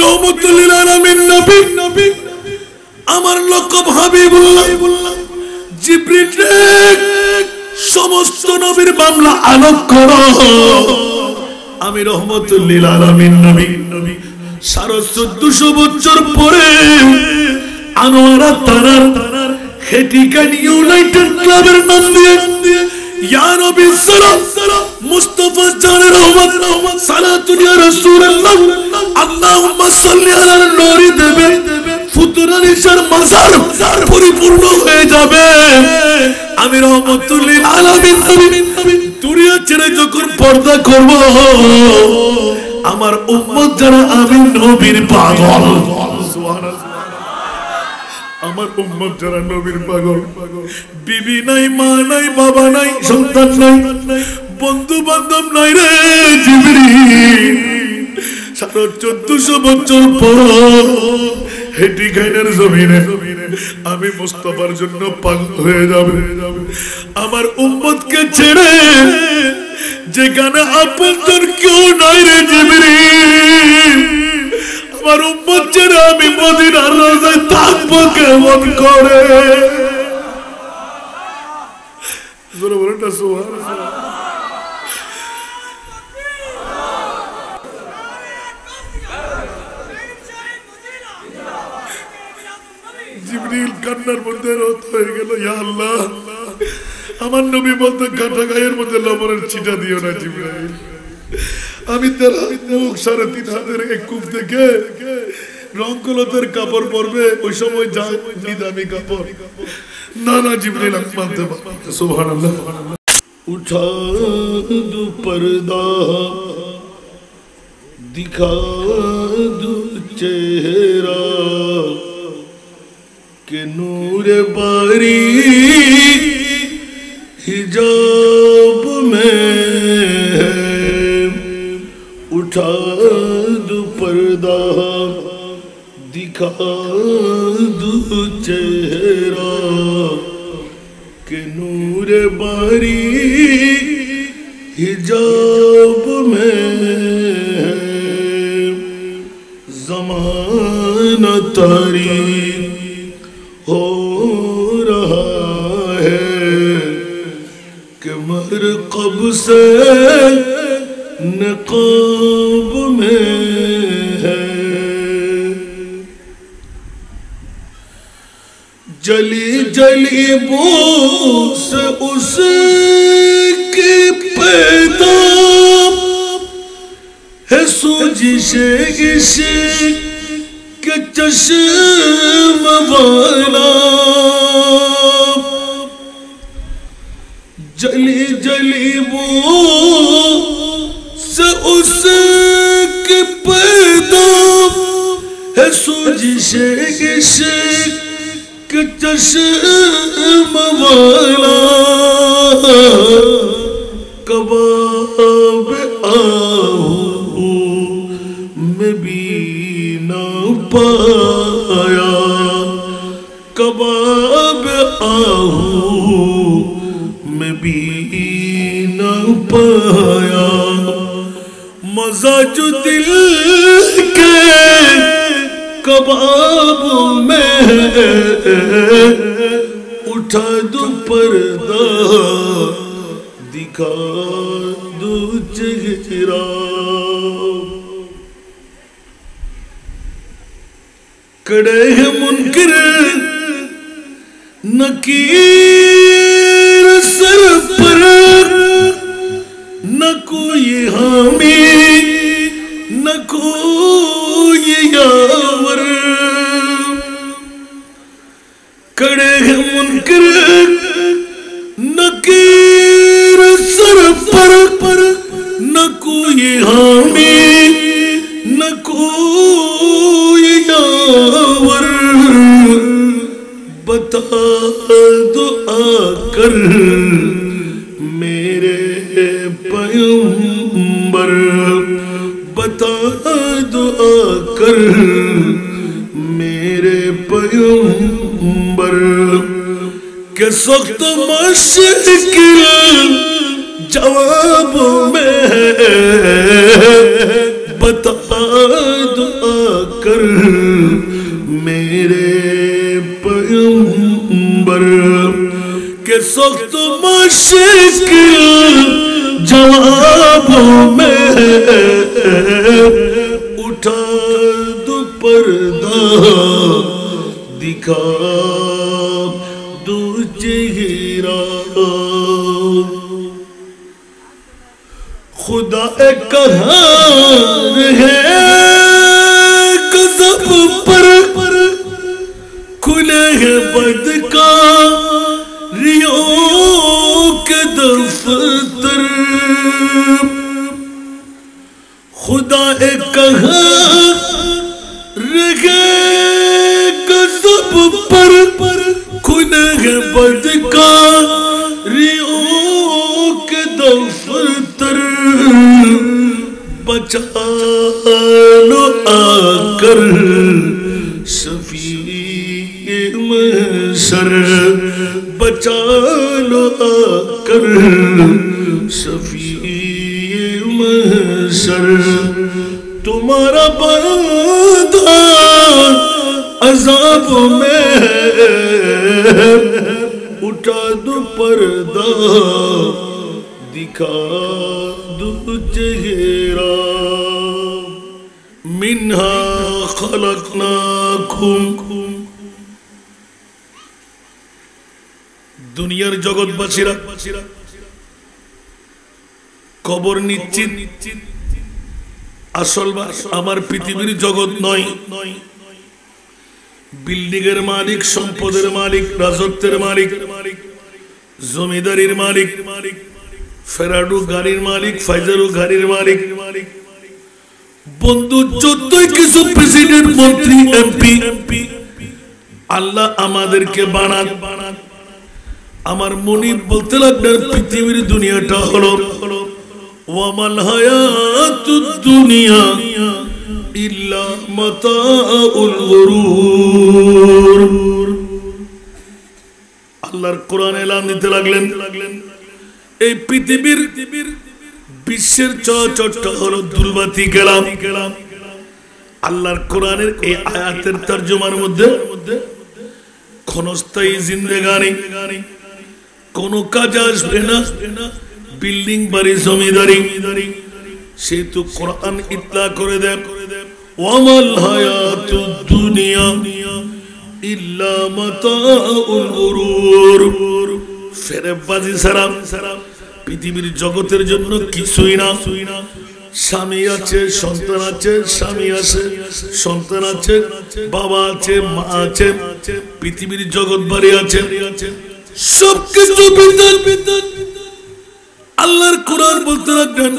রহমতুল লিল আলামিন নবী আমার লকব হাবিবুল্লাহ জিবরিল সমস্ত নবীর মামলা আলোক করো আমি রহমতুল লিল আলামিন নবী 1450 বছর পরে আনোয়ারা তারার খেটিকান ইউনাইটেড ক্লাবের নাম দিয়ে ইয়া নবী সালাম মুস্তাফা জান রহমত সালাতু ইয়া রাসূলুল্লাহ আল্লাহুম্মা সাল্লি আলা নূরি দেবে ফুতুরার ইশার মাজার পরিপূর্ণ হয়ে যাবে আমি রহমতুল লিল আলামিন নবী দুনিয়া ছেড়ে যখন পর্দা করব আমার উম্মত যারা আমি নবীর পাগল সুবহানাল্লাহ আমার উম্মত যারা নবীর পাগল বিবি নাই মা নাই বাবা নাই সন্তান নাই বন্ধু বান্ধব নাই রে জিবরিল 1450 বছর পর হেটি গাইনের জমিনে আমি মুস্তাফার জন্য পাগল হয়ে যাবে আমার উম্মতকে ছেড়ে যেখানে আপনজন কেউ নাই রে জিবরিল আমার উম্মত ছেড়ে আমি মদিনার রোজায় থাকবো কেমন করে জোরে বলেন না সুবহানাল্লাহ জিবরিল কান্নার মধ্যে রত হয়ে গেল ইয়া আল্লাহ আমার নবী বলতে কাটা গায়ের মধ্যে লবণের ছিটা দিও না জিবরিল আমি তার মুখ 3.5 হাতের এক কূপ থেকে রংকলতের কাপড় পরবে ওই সময় যা নিদামি কাপড় না না জিবরিল আমি মানতে পারবো সুবহানাল্লাহ উঠা দু পর্দা দিখা দু চেহারা के नूर बारी हिजाब में उठा दो पर्दा दिखा दो चेहरा के नूर बारी हिजाब में ज़माना तारीख हो रहा है कि मरकब से नक़ाब में है जली जली बू से उसकी पैदा है सूजिशे इश्क के चश्म वाला जली जली वो से उसके पैदा है सूजिशे इश्क के चश्म वाला कबाब आहू में भी ना पाया कबाब आहू में भी ना पाया मजा जो दिल के कबाब में उठा दो पर्दा दिखा दो चेहरा कड़े है मुनकिर नकीर सर पर न कोई हामी न कोई यावर कड़े है मुनकिर नकीर सर पर न कोई हामी न कोई यावर बता दो आकर मेरे पैगंबर बता दो आकर मेरे पैगंबर के सख्त मुश्किल जवाब में बता दो मुश्किल जवाबों में उठा दो पर्दा दिखा दो चेहरा खुदा एक कहर है गज़ब पर खुले है बदकारियों के दफ्तर खुदा एक कहर है गज़ब पर खुले है बदकारियों के दफ्तर बचा लो आकर शफीए महशर बचा लो आकर शफीए महशर तुम्हारा बंदा अज़ाब में उठा दो पर्दा दिखा दो चेहरा मिन्हा खलकनाकुम दुनियार जगतबासीरा खबर निश्चित आसल आमार पृथिवीर जगत नय बिल्डिंगेर मालिक सम्पदेर मालिक राजत्वेर मालिक जमीदारिर मालिक फेराडू गाड़ीर मालिक फाइजारू गाड़ीर मालिक बंधु যতই কিছু প্রেসিডেন্ট মন্ত্রী এমপি আল্লাহ আমাদেরকে বানান আমার মুনির বলতে লাগলেন পৃথিবীর দুনিয়াটা হলো ওয়ামাল হায়াতুদ দুনিয়া ইল্লা মাতাউল গুরুর আল্লাহর কোরআন এলান দিতে লাগলেন এই পৃথিবীর বিশ্বের চর্চা হলো দুলবাতি কালাম আল্লাহর কোরআনের এই আয়াতের তরজমার মধ্যে ক্ষণস্থায়ী জিন্দেগানি কোনো কাজ আসবে না বিল্ডিং বাড়ি জমিদারি সেহেতু কোরআন ইতলা করে দেন ওয়ামাল হায়াতুদ দুনিয়া ইল্লা মাতাউল গুরুর ফেরেববাজি সারাম পৃথিবীর জগতের জন্য কিছুই না স্বামী আছে সন্তান আছে স্বামী আছে সন্তান আছে বাবা আছে মা আছে পৃথিবীর জগৎ বাড়ি আছে সবকিছু বিদ্যান আল্লাহর কোরআন বলতে লাগলেন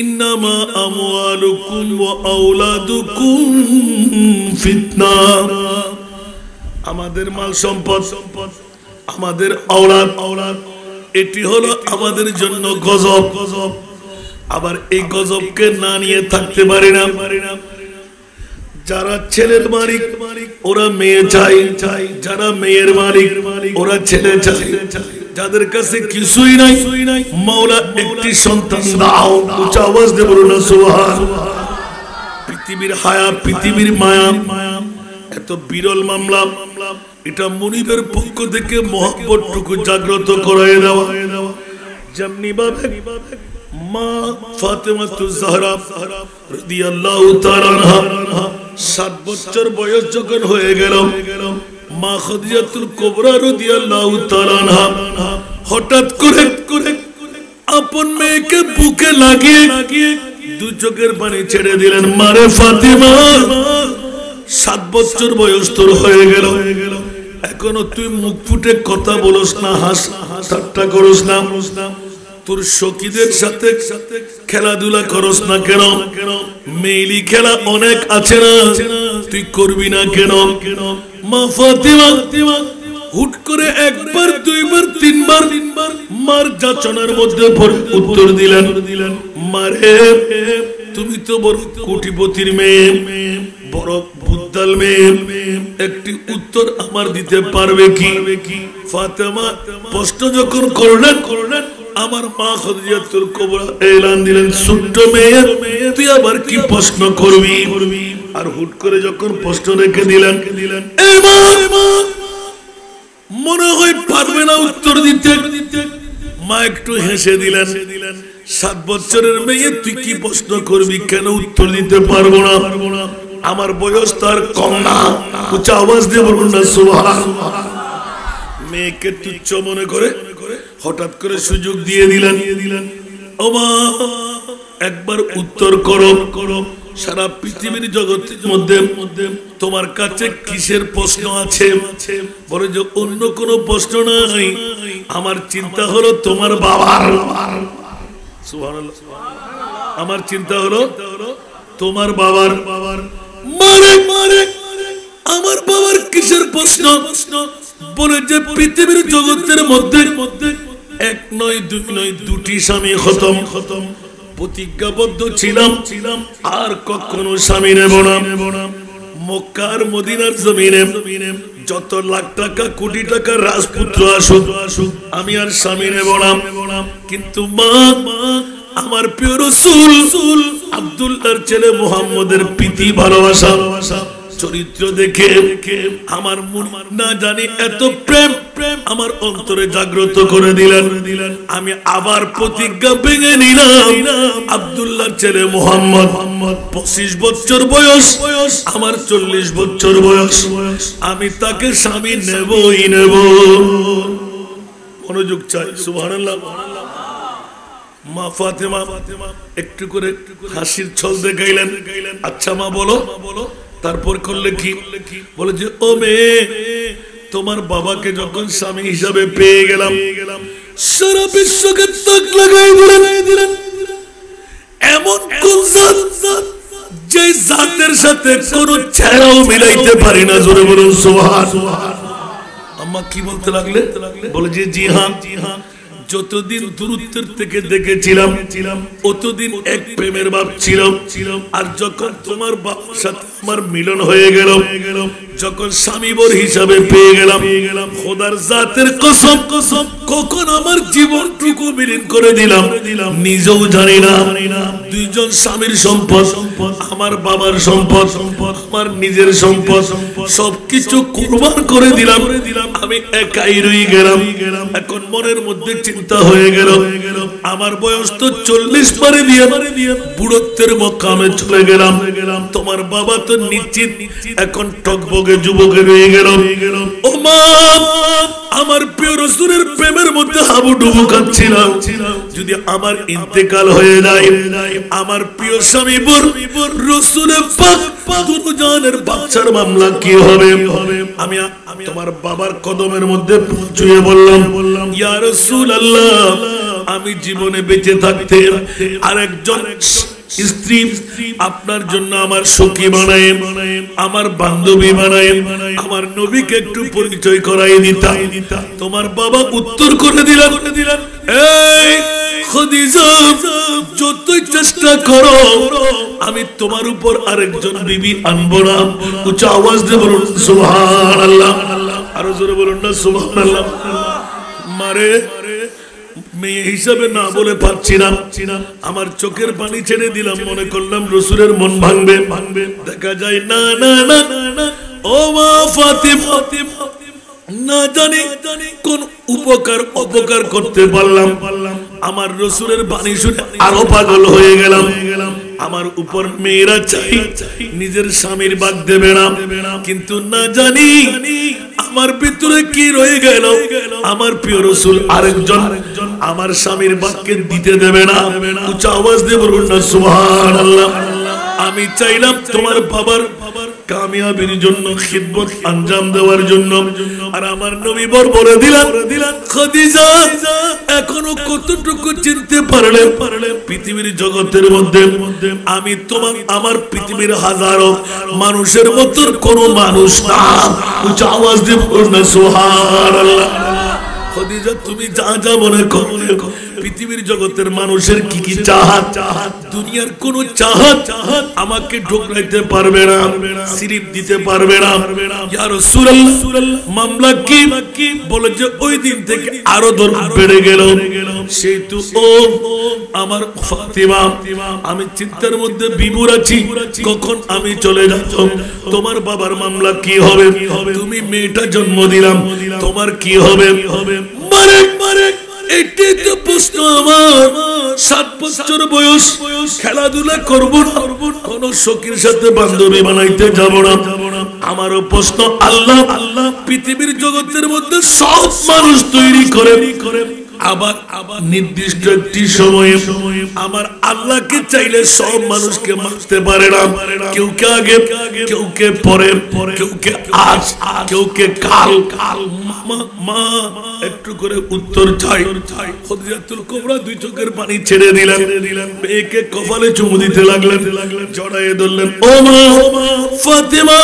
ইন্নামা আমওয়ালুকুম ওয়া আওলাদুকুম ফিতনা আমাদের মাল সম্পদ আমাদের আওলাদ এটি হলো আমাদের জন্য গজব আবার এই গজবকে না নিয়ে থাকতে পারি না যারা ছেলের মালিক ওরা মেয়ে চাই যারা মেয়ের মালিক ওরা ছেলে চাই যাদের কাছে কিছুই নাই মাওলা একটি সন্তান দাও উচ্চ আওয়াজ দিয়ে বলুন না সুবহানাল্লাহ পৃথিবীর হায়া পৃথিবীর মায়া এত বিরল মামলা এটা মুনিবের পক্ষ থেকে মহব্বতটুকু জাগ্রত করায় দেওয়া যেমনি ভাবে মা ফাতেমাতুজ জাহরা রাদিয়াল্লাহু তাআলা আনহা 7 বছর বয়স যখন হয়ে গেল মা খাদিজাতুল কুবরা রাদিয়াল্লাহু তাআলা আনহা হঠাৎ করে আপন মেয়েকে বুকে লাগিয়ে দু চোখের পানি ছেড়ে দিলেন মারে ফাতেমা 7 বছর বয়স তোর হয়ে গেল এখনো তুই মুখ ফুটে কথা বলস না হাস ঠাট্টা করস না তোর সখীদের সাথে খেলাধুলা করস না কেন মেইলি খেলা অনেক আছে না তুই করবি না কেন মা ফাতেমা হুট করে একবার দুইবার তিনবার মার যাচনার মধ্যে উত্তর দিলেন মারে তুমি তো বড় কোটিপতির মেয়ে বড় বুদ্ধাল মেয়ে একটি উত্তর আমার দিতে পারবে কি ফাতেমা প্রশ্ন যখন করলেন আমার মা খাদিজাতুল কুবরা এলান দিলেন ছোট্ট মেয়ে তুই আবার কি প্রশ্ন করবি আর হুট করে যখন প্রশ্ন রেখে দিলেন এ মা মনে হয় পারবে না উত্তর দিতে। মা একটু হেসে দিলেন। 7 বছরের মেয়ে, তুই কি প্রশ্ন করবি, কেন উত্তর দিতে পারবো না? আমার বয়স তার কম না। উচ্চ আওয়াজ দিয়ে বলুন না সুবহানাল্লাহ। মেয়েকে তুচ্ছ মনে করে হঠাৎ করে সুযোগ দিয়ে দিলেন। ও মা, একবার উত্তর করো। সারা পৃথিবীর জগতের মধ্যে তোমার কাছে কিসের প্রশ্ন আছে? বলে যে অন্য কোনো প্রশ্ন নাই, আমার চিন্তা হলো তোমার বাবার। সুবহানাল্লাহ। আমার চিন্তা হলো তোমার বাবার। মানে আমার বাবার কিসের প্রশ্ন? বলে যে পৃথিবীর জগতের মধ্যে 1 নয় 2 নয় 2টি স্বামী খতম। প্রতিজ্ঞাবদ্ধ ছিলাম আর কখনো স্বামী নেব না। মক্কার মদিনার জমিনে যত লাখ টাকা কোটি টাকার রাজপুত্র আসুক, আমি আর স্বামী নেব না। কিন্তু মা, আমার প্রিয় রাসূল আব্দুল্লাহর ছেলে মুহাম্মদের প্রীতি ভালোবাসা চরিত্র দেখে আমার মন না জানি এত প্রেম আমার অন্তরে জাগ্রত করে দিলেন। আমি আবার প্রতিজ্ঞা ভেঙে নিলাম। আব্দুল্লাহর ছেলে মুহাম্মদ 25 বছর বয়স, আমার 40 বছর বয়স, আমি তাকে স্বামী নেবই নেব। মনোযোগ চাই। সুবহানাল্লাহ। মা ফাতেমা একটু করে হাসির ছল দেখাইলেন। আচ্ছা মা বলো। তারপর করলে কি? বলে যে ও মেয়ে, তোমার বাবাকে যখন স্বামী হিসাবে পেয়ে গেলাম, সারা বিশ্বকে তাক লাগাই দিলেন। এমন কোন জাত যে জাতের সাথে কোন চেহারাও মিলাইতে পারি না। জোরে বলুন সুবহানাল্লাহ। আম্মা কি বলতে লাগলে? বলে যে জি হ্যাঁ, যতদিন দূরত্বের থেকে দেখেছিলাম অতদিন এক প্রেমের ভাব ছিল। আর যখন তোমার বাবার সাথে আমার মিলন হয়ে গেল, যখন স্বামীবর হিসাবে পেয়ে গেলাম, খোদার জাতের কসম কখন আমার জীবনটুকু বিলীন করে দিলাম নিজেও জানি না। দুইজন স্বামীর সম্পদ, আমার বাবার সম্পদ, আমার নিজের সম্পদ, সবকিছু কুরবান করে দিলাম। আমি একাই রয়ে গেলাম। এখন মনের মধ্যে চিন্তা হয়ে গেল, আমার বয়স তো 40 পারে দিয়ে বুড়ত্বের মকামে চলে গেলাম। তোমার বাবা তো নিশ্চিত এখন টকবগে যুবকে রয়ে গেল। ও মা, আমার প্রিয় রাসূলের প্রেমের মধ্যে হাবুডুবু খাচ্ছিলাম। যদি আমার ইন্তেকাল হয়ে যায়, আমার প্রিয় স্বামী রাসূলের পাক দুজানের বাচ্চার মামলা কি হবে? আমি তোমার বাবার কদমের মধ্যে পৌঁছে বললাম, ইয়া রাসূলুল্লাহ, আমি জীবনে বেঁচে থাকতে আরেকজন স্ত্রী আপনার জন্য আমার সখী বানায়, আমার বান্ধবী বানায়, আমার নবীকে একটু পরিচয় করাই দিতাম। তোমার বাবা উত্তর করে দিলেন, এই খাদিজা, যতই চেষ্টা করো আমি তোমার উপর আরেকজন বিবি আনবো না। উচ্চ আওয়াজ দিয়ে বলুন সুবহানাল্লাহ। আরো জোরে বলুন না সুবহানাল্লাহ। মারে মেয়ে হিসাবে না বলে পারছি না, আমার চোখের পানি ছেড়ে দিলাম। মনে করলাম রাসূলের মন ভাঙবে। দেখা যায় না না না না। ও মা ফাতিমা, না জানি কোন উপকার অপকার করতে পারলাম। আমার রাসূলের বাণী শুনে আরো পাগল হয়ে গেলাম। আমার উপর মেয়েরা চাই, নিজের স্বামীর বাদ দেবে না, কিন্তু না জানি আমার ভিতরে কি রয়ে গেল। আমার প্রিয় রাসূল আরেকজন আমার স্বামীর বাদকে দিতে দেবে না। উচ্চ আওয়াজ দিয়ে বলুন না সুবহানাল্লাহ। আমি চাইলাম তোমার বাবার কামিয়াবির জন্য, খিদমত আঞ্জাম দেওয়ার জন্য। আর আমার নবী বলে দিলেন, খাদিজা এখনো কতটুকু চিনতে পারলে পৃথিবীর জগতের মধ্যে আমি তোমার, আমার পৃথিবীর হাজারো মানুষের মতো কোন মানুষ না। উচ্চ আওয়াজ দিয়ে বলুন না সুবহানাল্লাহ। খাদিজা তুমি যা যা মনে করো, পৃথিবীর জগতের মানুষের কি কি চাহাত, দুনিয়ার কোন চাহাত আমাকে ঢোকাইতে পারবে না, সিরিপ দিতে পারবে না। ইয়া রাসূলুল্লাহ মামলা কি বলে যে ওই দিন থেকে আরো দরদ বেড়ে গেল। সেই তো ও আমার ফাতিমা, আমি চিন্তার মধ্যে বিভোর আছি, কখন আমি চলে যাব। তোমার বাবার মামলা কি হবে? তুমি মেয়েটা জন্ম দিলাম, তোমার কি হবে? মারে এটাই তো প্রশ্ন আমার। 7 বছর বয়স, খেলাধুলা করবো না, কোন সখীর সাথে বান্ধবী বানাইতে যাব না। আমারও প্রশ্ন, আল্লাহ পৃথিবীর জগতের মধ্যে সব মানুষ তৈরি করে, আবার নির্দিষ্ট একটি সময়ে আমার আল্লাহকে চাইলে সব মানুষকে মারতে পারে না। কেউ কে আগে, কেউ কে পরে, কেউ কে আজ, কেউ কে কাল। মা একটু করে উত্তর চাই। খাদিজাতুল কুবরা 2 চোখের পানি ছেড়ে দিলেন, মেয়েকে কপালে চুমু দিতে লাগলেন, জড়ায়ে ধরলেন। ও মা ফাতিমা,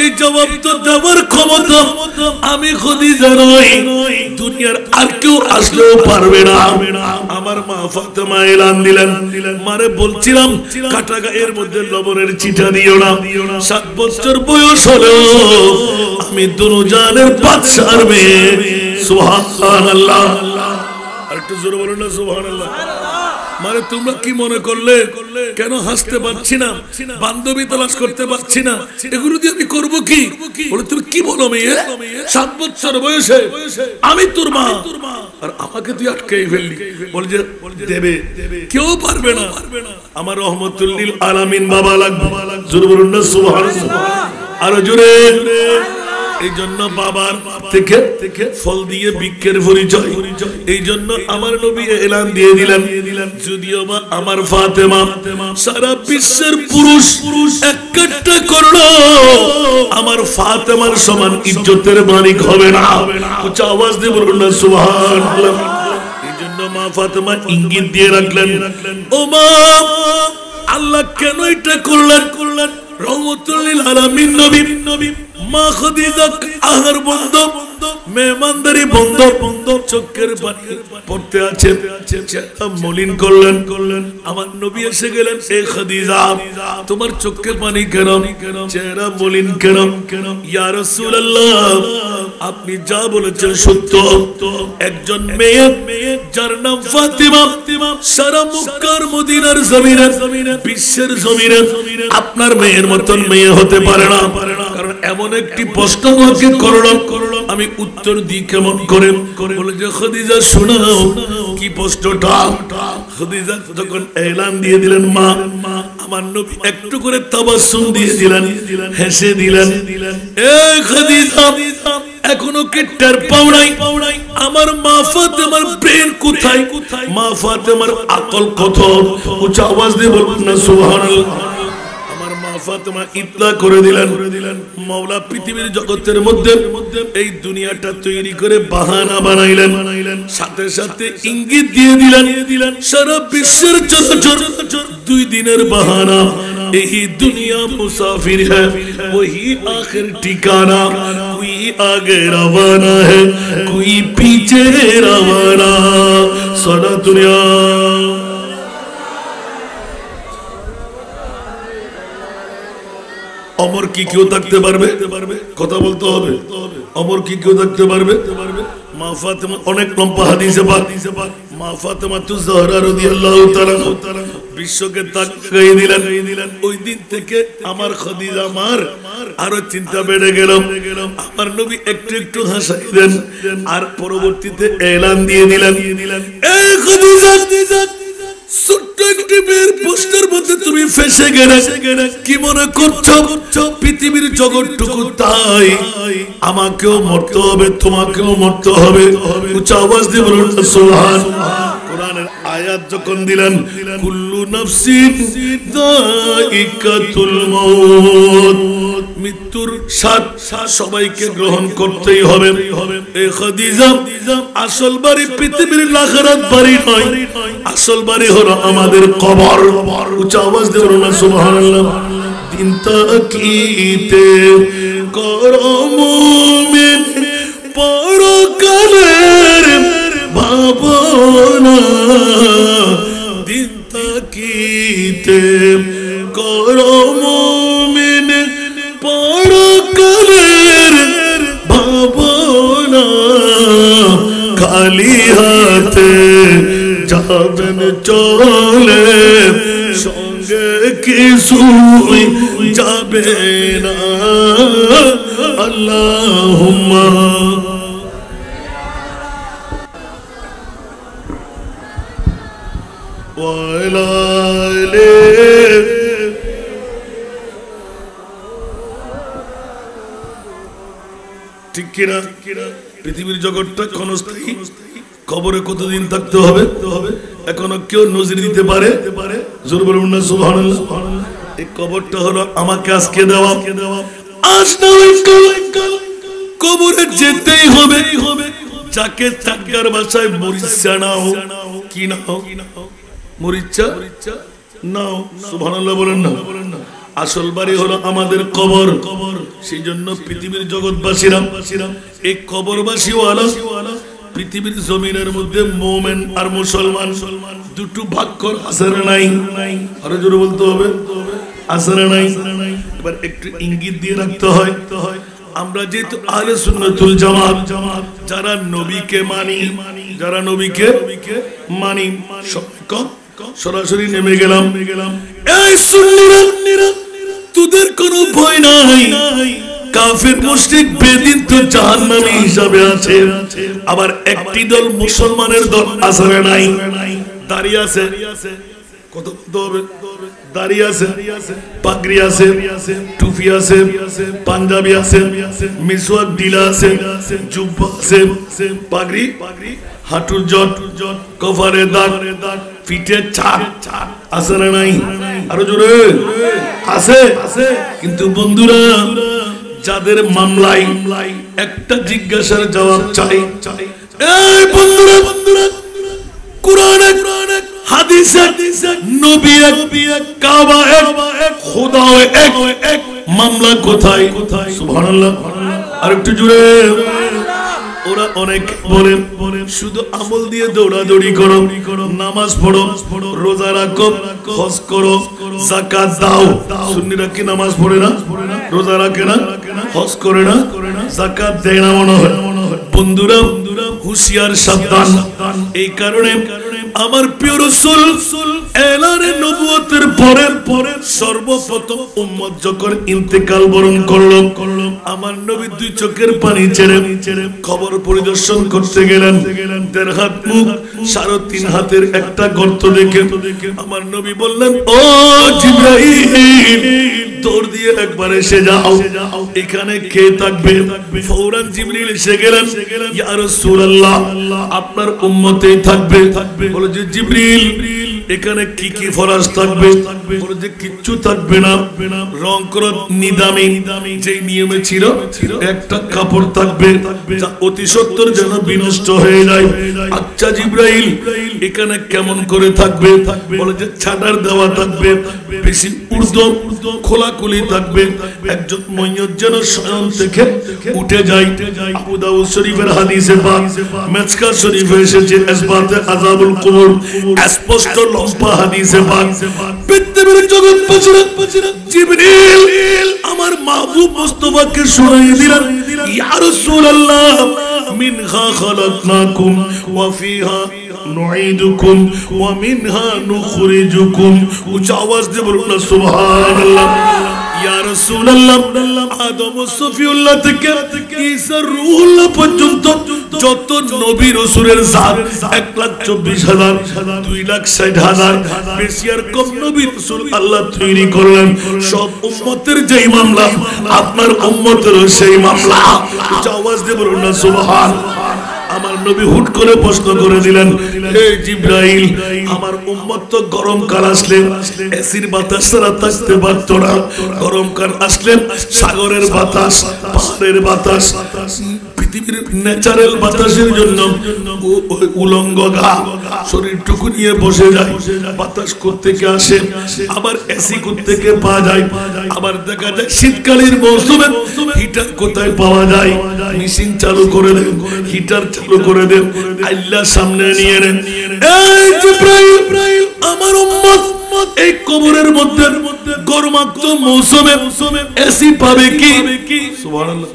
এই জবাব তো দেওয়ার ক্ষমতা আমি খাদিজা নই, দুনিয়ার আর কেউ আসলেও পারবে না। আমার মা ফাতেমা এলান দিলেন, মারে বলছিলাম কাটা গায়ের মধ্যে লবণের চিঠা দিও না। 7 বছর বয়স হলো, আমি দুনিয়ার বাদশার মেয়ে। সুবহানাল্লাহ, আরেকটু জোরে বলুন না সুবহানাল্লাহ। মানে তোমরা কি মনে করলে কেন হাসতে পারছি না, বান্ধবী তালাশ করতে পারছি না, এগুলো দিয়ে আমি করবো কি? বলে তুমি কি বলো মেয়ে, 7 বছর বয়সে আমি তোর মা, আর আমাকে তুই আটকে ফেললি। বলে যে দেবে, কেউ পারবে না। আমার রহমতুল লিল আলামিন বাবা লাগবে। জোরে বলুন না সুবহানাল্লাহ, আরো জোরে। এই জন্য বাবার থেকে ফল দিয়ে ভিক্ষের পরিচয়। এই জন্য আমার নবী এলান দিয়ে দিলেন, যদিও বা আমার ফাতেমা সারা বিশ্বের পুরুষ একটা করলো, আমার ফাতেমার সমান ইজ্জতের মালিক হবে না। উচ্চ আওয়াজ দিয়ে বলুন না সুবহানাল্লাহ। এই জন্য মা ফাতেমা ইঙ্গিত দিয়ে রাখলেন, ও মা আল্লাহ কেন এটা করলেন? রহমতুল লিল আলামিন নবী মা খাদিজা আহার বন্ধ, মেহমানদারি বন্ধ, চোখের পানি পড়তে আছে, মলিন করলেন। আমার নবী এসে গেলেন, এ খাদিজা তোমার চোখের পানি কেন, চেহারা মলিন কেন? ইয়া রাসূলুল্লাহ আপনি যা বলেছেন সত্য। একজন মেয়ে যার নাম ফাতিমা, সারা মক্কার মদিনার জমিনে, বিশ্বের জমিনে আপনার মেয়ের মতন মেয়ে হতে পারে না। কারণ এমন একটি প্রশ্ন আমাকে করলো, আমি উত্তর দিই কেমন করে? বলে যে খাদিজা শোনাও কি প্রশ্নটা। খাদিজা যখন এলান দিয়ে দিলেন, মা আমার নবী একটু করে তাবাসসুম দিয়ে দিলেন, হেসে দিলেন। এ খাদিজা এখনো কি টের পাও নাই আমার মা ফাতেমার ব্রেন কোথায়, মা ফাতেমার আকল কত? উচ্চ আওয়াজ দিয়ে বলুন না সুবহানাল্লাহ। ফাতেমা ইতলা করে দিলেন, মাওলা পৃথিবীর জগতের মধ্যে এই দুনিয়াটা তৈরি করে বাহানা বানাইলেন, সাথে সাথে ইঙ্গিত দিয়ে দিলেন সারা বিশ্বের চলাচল 2 দিনের বাহানা। यही दुनिया मुसाफिर है, वही आखिर ठिकाना, कोई आगे रवाना है, कोई पीछे रवाना, सारा दुनिया। অমর কি কেউ থাকতে পারবে? কথা বলতে হবে। অমর কি কেউ থাকতে পারবে? মা ফাতেমা অনেক লম্বা হাদিসে পাক, মা ফাতেমা তু জাহরা রাদিয়াল্লাহু তাআলা বিশ্বকে তাকিয়ে দিলেন। ওই দিন থেকে আমার খাদিজা মার আরো চিন্তা বেড়ে গেল। আমার নবী একটু একটু হাসাই দেন, আর পরবর্তীতে এলান দিয়ে দিলেন, এই খাদিজা ছোট্ট একটি মেয়ের পোস্টার মধ্যে তুমি ফেসে গেলে, কি মনে করছো পৃথিবীর জগৎটুকু তাই? আমাকেও মরতে হবে, তোমাকেও মরতে হবে। উচ্চ আওয়াজ দিয়ে বলুন সুবহানাল্লাহ। কোরআনের আয়াত যখন দিলেন, কুল্লু নাফসিন যায়িকাতুল মাউত, মৃত্যুর স্বাদ সবাইকে গ্রহণ করতেই হবে। এ খাদিজা আসল বাড়ি পৃথিবীর আখিরাত বাড়ি নয়, আসল বাড়ি হলো আমাদের কবর। উচ্চ আওয়াজ দিয়ে বলুন না সুবহানাল্লাহ। দিন তাকিতে করো মুমিন, পরকালের ভাবনা দিতে করো মুমিন পরকালের ভাবনা খালি হাতে যাবেন চলে সঙ্গে কিছুই যাবে না আল্লাহুম্মা ওয়ালা আলি ঠিক কিনা পৃথিবীর জগৎটা ক্ষণস্থায়ী কবরে কতদিন থাকতে হবে এখনো কেউ নজর দিতে পারে জোর বলুন না সুবহানাল্লাহ এই কবরটা হলো আমাকে আজকে দেওয়া আজ না কাল কবরে যেতেই হবে যাকে চাকার ভাষায় মরিচা নাও কি নাও মরিচা নাও সুবহানাল্লাহ বলেন না আসল বাড়ি হলো আমাদের কবর সেই জন্য পৃথিবীর জগৎবাসীরা এই কবরবাসী ওয়ালা পৃথিবীর জমিনের মধ্যে মুমিন আর মুসলমান দুটো ভাগ কর আছে না নাই আরো জোরে বলতে হবে আছে না নাই এবার একটু ইঙ্গিত দিয়ে রাখতে হয় আমরা যেহেতু আহলে সুন্নাতুল জামাত যারা নবীকে মানি সরাসরি নেমে গেলাম এই সুন্নিরা তোদের কোনো ভয় নাই কাফের মুশরিক বেদিন তো জাহান্নামী হিসাবে আছে আবার একটি দল মুসলমানের দল আসরে নাই দাঁড়িয়ে আছে কত হবে দাঁড়িয়ে আছে পাগড়ি আছে টুপি আছে পাঞ্জাবি আছে মিসওয়াক ঢিলা আছে জুব্বা আছে পাগড়ি হাঁটুর জট কফারে দাগ পিঠে ছাপ আছে না নাই আরো জোরে আছে কিন্তু বন্ধুরা যাদের মামলায় একটা জিজ্ঞাসার জবাব চাই এই বন্ধুরা কুরআনে হাদিসে নবী এক কাবা এক খোদা এক মামলা কোথায় সুবহানাল্লাহ আর একটু জোরে ওরা অনেক বলে শুধু আমল দিয়ে দৌড়াদৌড়ি করো নামাজ পড়ো রোজা রাখো হজ করো যাকাত দাও সুন্নিরা কি নামাজ পড়ে না রোজা রাখে না হজ করে না যাকাত দেয় না মনে হয় বন্ধুরা হুঁশিয়ার সাবধান এই কারণে আমার প্রিয় রাসূল এলানে নবুয়তের পরে সর্বপ্রথম উম্মত যখন ইন্তেকাল বরণ করলো আমার নবী দুই চোখের পানি ছেড়ে খবর পরিদর্শন করতে গেলেন ১.৫ হাত মুখ ৩.৫ হাতের একটা গর্ত দেখে আমার নবী বললেন ও জিবরাইল দৌড় দিয়ে একবার এসে যাও এখানে কে থাকবে ফৌরান জিবরিল এসে গেলেন ইয়া রাসূলুল্লাহ আপনার উম্মতেই থাকবে বলে যে জিবরিল এখানে কি ফরাজ থাকবে বলে যে কিচ্ছু থাকবে না রং করা নিদামি যে নিয়মে ছিল একটা কাপড় থাকবে যা অতি সত্বর যেন বিনষ্ট হয়ে যায় আচ্ছা জিবরাইল এখানে কেমন করে থাকবে বলে যে ছাটার দেওয়া থাকবে বেশি উর্দু খোলাখুলি থাকবে একজন ময়্যত যেন শয়ন থেকে উঠে যায় আবু দাউদ শরীফের হাদিসে পাক মেসকা শরীফে এসেছে ইসবাতে আযাবুল কবর স্পষ্ট লম্বা হাদিসে পাক পৃথিবীর জগৎবাসীরা জিবরিল আমার মাহবুব মুস্তাফাকে শোনাই দিলেন ইয়া রাসূলুল্লাহ মিনহা খালাকনাকুম ওয়া ফিহা নুঈদুকুম ওয়া মিনহা নুখরিজুকুম উচ্চ আওয়াজ দিয়ে বলুন সুবহানাল্লাহ ইয়া রাসূলুল্লাহ আদম ও সফিউল্লাহ থেকে ঈসা রূহুল্লাহ পর্যন্ত যত নবী রাসূলের জাত ১,২৪,০০০ ২,৬০,০০০ বেশি আর কম নবী রাসূল আল্লাহ তৈরি করলেন সব উম্মতের যেই মামলা আপনার উম্মতেরও সেই মামলা উচ্চ আওয়াজ দিয়ে বলুন না সুবহানাল্লাহ আমার নবী হুট করে প্রশ্ন করে দিলেন হে জিবরাইল আমার উম্মত তো গরমকাল আসলে এসির বাতাস ছাড়া থাকতে পারতো না গরমকাল আসলে সাগরের বাতাস পাহাড়ের বাতাস পৃথিবীর ন্যাচারাল বাতাসের জন্য উলঙ্গ গা শরীরটুকু নিয়ে বসে যায়, বাতাস কোত্থেকে আসে, আবার এসি কোত্থেকে পাওয়া যায়, আবার দেখা যায় শীতকালের মৌসুমে হিটার কোথায় পাওয়া যায়, মেশিন চালু করে দেন, হিটার চালু করে দেন, আল্লাহ সামনে নিয়ে নেন। এই জিবরাইল আমার উম্মত এই কবরের মধ্যে গরমাক্ত মৌসুমে এসি পাবে কি? সুবহানাল্লাহ।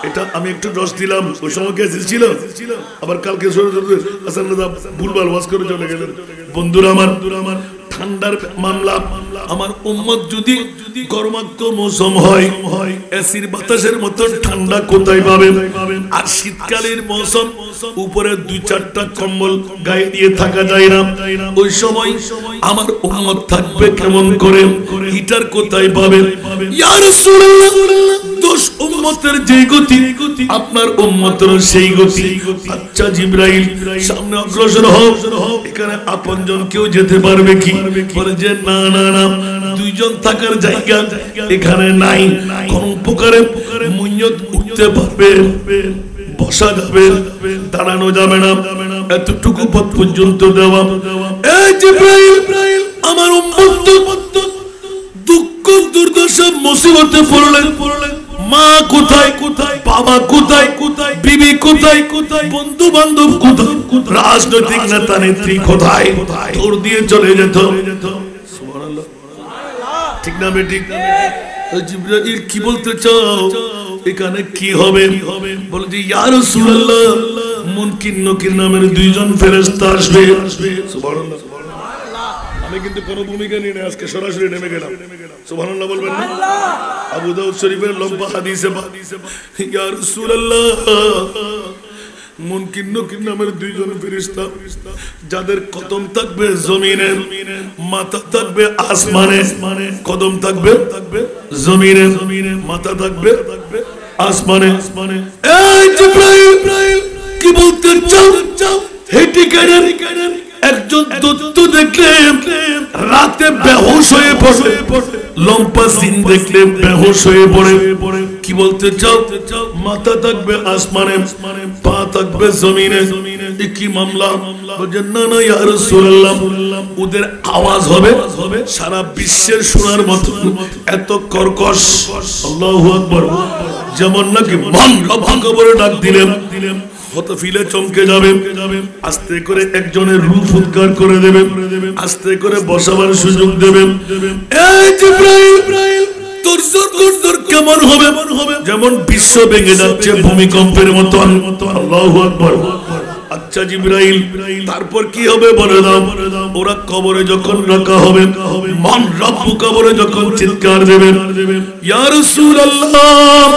এটা আমি একটু রস দিলাম, ওই সময় এসি ছিল, আবার কালকে ভুলভাল ওয়াজ করে চলে গেলেন। বন্ধুরা আমার, ঠান্ডার মামলা, আমার উম্মত যদি গরমাক্ত মৌসুম হয়, এসির বাতাসের মতো ঠান্ডা কোথায় পাবে? আর শীতকালের মৌসুম উপরে 2-4টা কম্বল গায়ে দিয়ে থাকা যায় না, ওই সময় আমার উম্মত থাকবে কেমন করে? হিটার কোথায় পাবে? ইয়া রাসূলুল্লাহ, 10 উম্মতের যেই গতি আপনার উম্মতের সেই গতি। আচ্ছা জিবরাইল সামনে অগ্রসর হও, এখানে আপনজন কেউ যেতে পারবে কি? বলে যে না না না, 2 জন থাকার জায়গা এখানে নাই, কোন প্রকারে মুইয়ত উঠতে পারবে, বসা যাবে, দাঁড়ানো যাবে না, এতটুকু পথ পর্যন্ত দেওয়া। এই জিবরাইল আমার উম্মত দুঃখ দুর্দশা মুসিবতে পড়লেন, মা কোথায়, বাবা কোথায়, বিবি কোথায়, বন্ধু বান্ধব কোথায়, রাজনৈতিক নেতা নেত্রী কোথায়, দৌড় দিয়ে চলে যেত। সুবহানাল্লাহ, ঠিক না বেঠিক? জিবরাইল কি বলতে চাও, এখানে কি হবে? বলে যে ইয়া রাসূলুল্লাহ, মুনকির নকির নামের 2 জন ফেরেশতা আসবে। সুবহানাল্লাহ। আমি কিন্তু কোনো ভূমিকা নিয়ে আজকে সরাসরি নেমে গেলাম। সুবহানাল্লাহ বলবেন না? আবু দাউদ শরীফের লম্বা হাদিসে ইয়া রাসূলুল্লাহ, মুনকির নকির নামের 2 জন ফেরেশতা, যাদের কদম থাকবে জমিনে, মাথা থাকবে আসমানে। কদম থাকবে জমিনে, মাথা থাকবে আসমানে। এই জিবরাইল কি বলতে চাও? হেঁটে গেলেন, একজন দৈত্য দেখলেন রাতে বেহুশ হয়ে পড়ে, লম্বা সিন দেখলে বেহুশ হয়ে পড়ে। কি বলতে চাও? মাথা থাকবে আসমানে, পা থাকবে জমিনে। কি মামলা? না না ইয়া রাসূলুল্লাহ, ওদের আওয়াজ হবে সারা বিশ্বের শোনার মতো, এত কর্কশ। আল্লাহু আকবার। যেমন নাকি ভঙ্গ করে ডাক দিলেন, কত ফিলে চমকে যাবে, আস্তে করে একজনের রূপ ফুৎকার করে দেবে, আস্তে করে বসাবার সুযোগ দেবে। এই জিবরাইল তোর জোর কেমন হবে? যেমন বিশ্ব ভেঙে যাচ্ছে ভূমিকম্পের মতো। আল্লাহু আকবার। আচ্ছা জিবরাইল, তারপর কি হবে বলে দাও? ওরা কবরে যখন রাখা হবে, মান রব্বু কবরে যখন চিৎকার দেবে, ইয়া রাসূলুল্লাহ,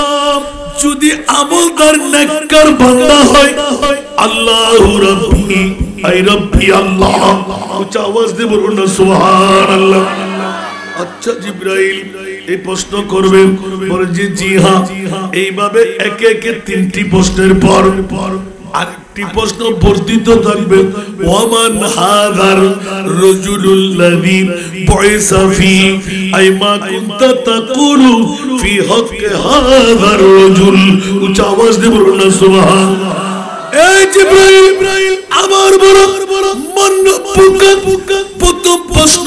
যদি আমলদার নেককার বান্দা হয়, আল্লাহু রাব্বি, আই রাব্বি আল্লাহ, উচ্চ আওয়াজ দিয়ে বলুন না সুবহানাল্লাহ। আচ্ছা জিবরাইল এই প্রশ্ন করবে, বলে যে জি হ্যাঁ। এইভাবে একে একে 3টি প্রশ্নের পর আরেকটি প্রশ্ন বর্ধিত থাকবে, ওয়ামান হাযার রাজুলুল্লাযী বুইসা ফি আইমা কুনতা তাকুলু ফি হক্কি হাযার রাজুল। উচ্চ আওয়াজ দিয়ে বলুন না সুবহানাল্লাহ। এই জিবরাইল আমার বড় মন পুকা, প্রথম প্রশ্ন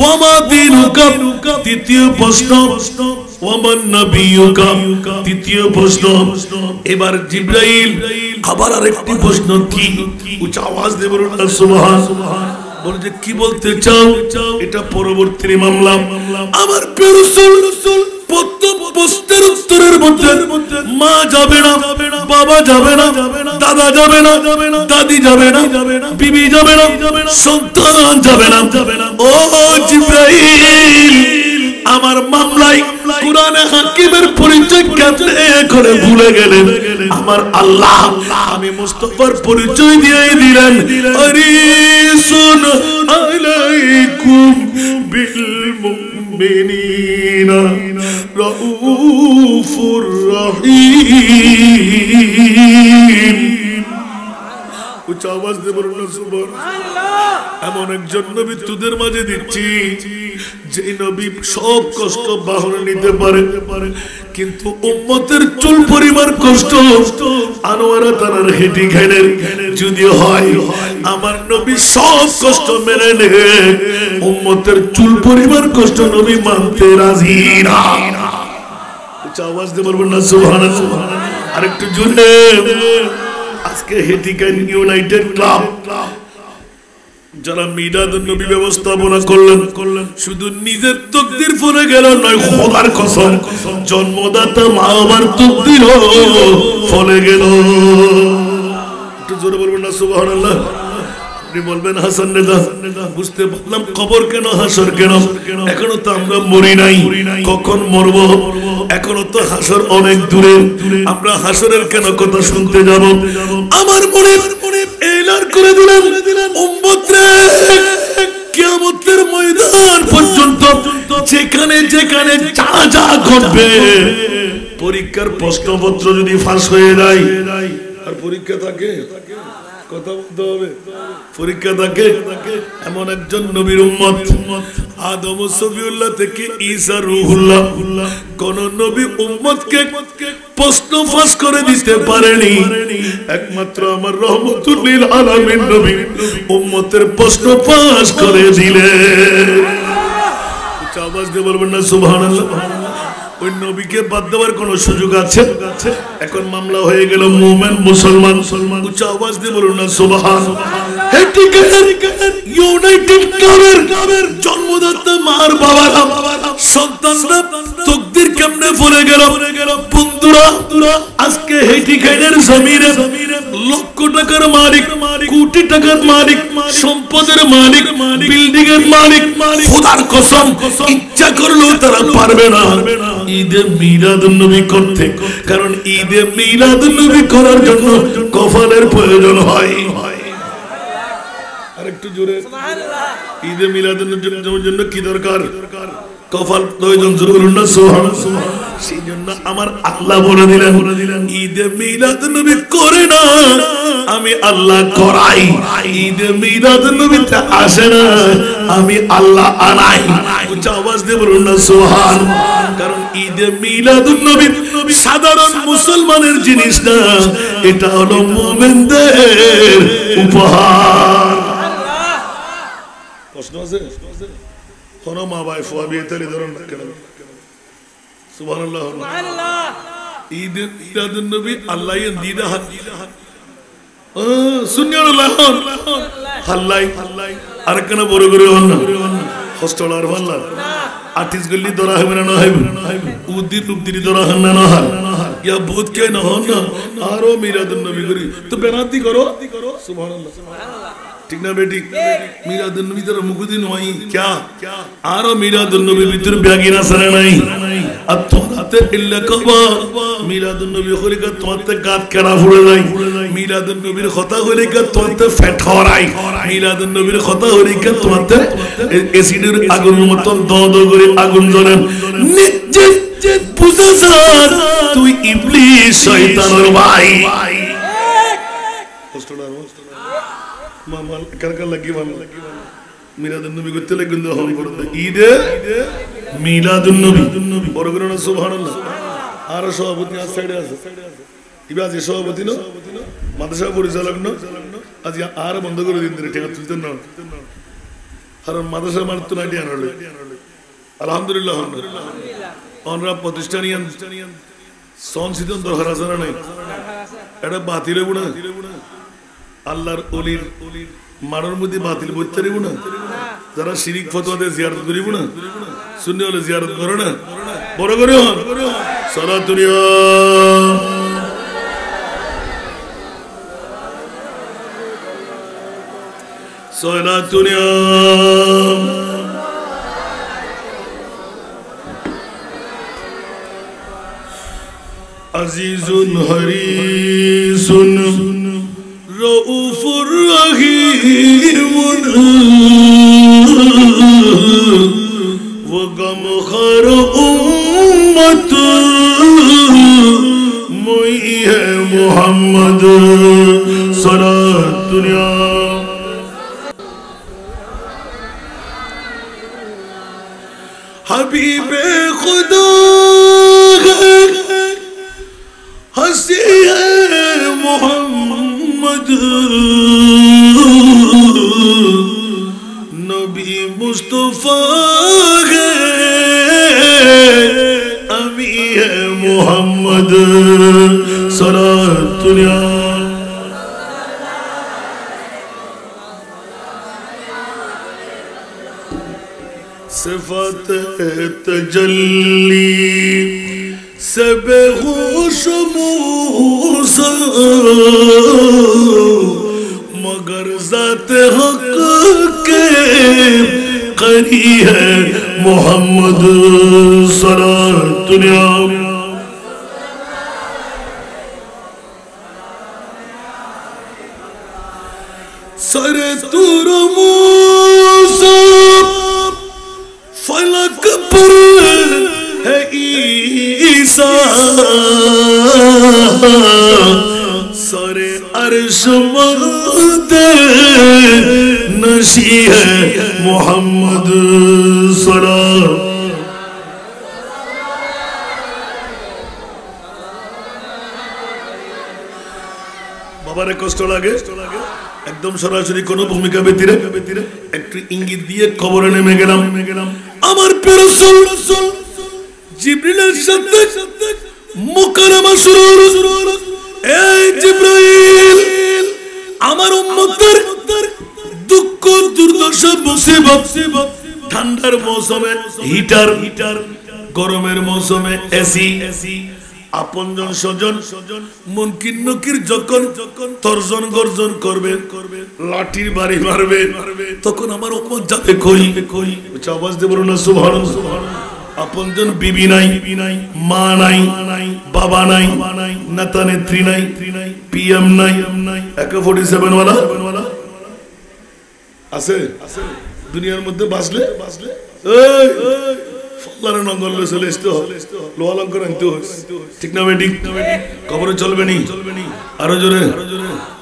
ওয়ামা দীনুকা, দ্বিতীয় প্রশ্ন ওয়ামান নাবিয়ুকা, তৃতীয় প্রশ্ন। এবার জিবরাইল আবার আরেকটি প্রশ্ন, কি? উচ্চ আওয়াজ দিয়ে বলুন না সুবহানাল্লাহ। বলে যে কি বলতে চাও? এটা পরবর্তী মামলা। আমার প্রিয় রাসূল প্রথম প্রশ্নের উত্তরের মধ্যে মা যাবে না, বাবা যাবে না, দাদা যাবে না, দাদি যাবে না, বিবি যাবে না, সন্তান যাবে না। ও জিবরাইল, আমার মামলায় কুরআনে হাকিমের পরিচয় কেমনে করে ভুলে গেলেন? আমার আল্লাহ আমি মুস্তাফার পরিচয় দিয়ে দিলেন, আরিসুন আলাইকুম বিল মুমিনিনা রাউফুর রহিম। উচ্চ আওয়াজ দিয়ে বলুন না সুবহানাল্লাহ। এমন একজন নবী তোদের মাঝে দিচ্ছি, যে নবী সব কষ্ট বহন নিতে পারে, কিন্তু উম্মতের চুল পরিমাণ কষ্ট আনোয়ারা তারার হেঁটি ঘেনের যদি হয় আমার নবী সব কষ্ট মেনে নেবে উম্মতের চুল পরিমাণ কষ্ট নবী মানতে রাজি না আওয়াজ দিয়ে বলবেন না সুবহানাল্লাহ আরেকটু জোরে আজকে হেটিকান ইউনাইটেড ক্লাব যারা মিলাদুন নবী ব্যবস্থাপনা করলেন শুধু নিজের তাকদীর পড়ে গেল নয় খোদার কসম জন্মদাতা মা বাবার তাকদীর ফলে গেল একটু জোরে বলবেন না সুবহানাল্লাহ আপনি বলবেন হাসান নেদা বুঝতে পারলাম কবর কেন হাসর কেন এখনো তো আমরা মরি নাই কখন মরব এখনো তো হাসর অনেক দূরে আমরা হাসরের কেন কথা শুনতে যাব আমার মনে এলান করে দিলেন উম্মতরে কিয়ামতের ময়দান পর্যন্ত যেখানে যেখানে যা যা ঘটবে পরীক্ষার প্রশ্নপত্র যদি ফাঁস হয়ে যায় আর পরীক্ষা থাকে কথা বলতে হবে পরীক্ষা থাকে এমন একজন নবীর উম্মত আদম সফিউল্লাহ থেকে ঈসা রূহুল্লাহ কোন নবী উম্মতকে প্রশ্ন ফাঁস করে দিতে পারেনি একমাত্র আমার রহমতুল লিল আলামিন নবী উম্মতের প্রশ্ন ফাঁস করে দিলেন আওয়াজ দিয়ে বলবেন না সুবহানাল্লাহ ওই নবীকে বাদ দেওয়ার কোন সুযোগ আছে এখন মামলা হয়ে গেল মুমিন মুসলমান উচ্চ আওয়াজ দিয়ে বলুন না সুবহানাল্লাহ ইউনাইটেড ক্লাবের জন্মদাতা মার বাবারা সন্তানরা তাকদীর কেমনে ভুলে গেল বন্ধুরা আজকে হেটিকাইনের জমিনে লক্ষ টাকার মালিক কোটি টাকার মালিক সম্পদের মালিক বিল্ডিং এর মালিক খোদার কসম ইচ্ছা করলেও তারা পারবে না ঈদে মিলাদুন নবী করতে কারণ ঈদে মিলাদুন নবী করার জন্য কফনের প্রয়োজন হয় আরেকটু জোরে সুবহানাল্লাহ ঈদে মিলাদুন নবীর জন্য কি দরকার কফল প্রয়োজন জরুরি না সুবহানাল্লাহ সেইজন্য আমার আল্লাহ বলে দিলেন ঈদে মিলাদুন নবী করে না আমি আল্লাহ করাই ঈদে মিলাদুন নবীতে আসে না আমি আল্লাহ আনাই উচ্চ আওয়াজ দিয়ে বলুন না সুবহানাল্লাহ কারণ ঈদে মিলাদুন নবী সাধারণ মুসলমানের জিনিস না এটা হলো মুমিনদের উপহার প্রশ্ন আছে কোন মা ভাই ফুয়াবি তালি ধরুন না কেন সুবহানাল্লাহ সুবহানাল্লাহ ঈদে মিলাদুন নবী আল্লাহ দিদা হাত সুন্নাল্লাহ আল্লাহ আর কেন বড় করে হন না হোস্টেল আর ভাল্লা আর্টিস্ট গলি ধরা হবে না হবে উদ্দির রূপদিরি ধরা হন না হয় ইয়া বহুত কে না হন না আরো মিলাদুন নবী করি তো বেনাতি করো সুবহানাল্লাহ ঠিক না বেটি মিলাদুন নবী তোর মুকুদি নয় क्या আরো মিলাদুন নবী ভিতর ব্যাগিনা সরে নাই আর তোরাতে ইল্লা কবা মিলাদুন নবী খরিকা তোতে গাত কেনা ফুলে যায় মিলাদুন নবীর কথা হরিকা তোতে ফ্যাট হরাই মিলাদুন নবীর কথা হরিকা তোতে অ্যাসিডের আগুনের মত দদ করে আগুন জ্বলে নিজে বুঝাছার তুই ইবলিস শয়তানের ভাই মামাল কারকা লাগি ভালো মিলাদুন নবী করতে লাগেন হল করতে ঈদে মিলাদুন নবী বড় করে না সুবহানাল্লাহ আর সভাপতি আজ সাইডে আছে ইবা যে সভাপতি না মাদ্রাসা পরিচালক না আজ আর বন্ধ করে দিন রে টাকা তুলতেন না কারণ মাদ্রাসা মারতো না ডিয়ান হলো আলহামদুলিল্লাহ আমরা প্রতিষ্ঠানিয়ান সংশোধন দরকার আছে না নাই এটা বাতিল হইব না আল্লাহর ওলির মারার মধ্যে বাতিল বলতে পারিব না যারা শিরিক ফতোয়া দিয়ে জিয়ারত করিব না শূন্য হলে জিয়ারত করো না বড় করে হন সালাতুনিয়া সালাতুনিয়া আজিজুন হরিসুন রউফুর রহিমুন वो गमखर उम्मत मोई है मोहम्मद सलात दुनिया हबीबे खुदा हंसी है मोहम्मद नबी मुस्तफा है अमी है मोहम्मद सारा दुनिया सिफत तजल्ली से बेहोश मूसा मगर ज़ात हक के करी है मोहम्मद सारा दुनिया सरे तूर मूसा फलक पर है ईसा सरे अर्श मदे नशी है मोहम्मद सरा बाबारे कष्ट लागे एकदम सरासरि कोनो भूमिका व्यतीरे একটু ইঙ্গিত দিয়ে কবরে নেমে গেলাম আমার প্রিয় রাসূল জিবরিলের সাথে মুকাররমা শুরু এই জিবরাইল আমার উম্মতের দুঃখ দুর্দশা মুসিবত ঠান্ডার মৌসুমে হিটার গরমের মৌসুমে এসি আপনজন স্বজন মুনকির নকির যখন তর্জন গর্জন করবে লাঠির বাড়ি মারবে তখন আমার উম্মত যাবে কই আওয়াজ দিয়ে বলুন না সুবহানাল্লাহ আপনজন বিবি নাই মা নাই বাবা নাই নেতা নেত্রী নাই পিএম নাই AK-47 ওয়ালা আছে দুনিয়ার মধ্যে বাঁচলে এই ফল্লারে নঙ্গল চলে আসতে হয় লোহা লঙ্কর আনতে হয় ঠিক না বেটি কবরে চলবে নি আরো জোরে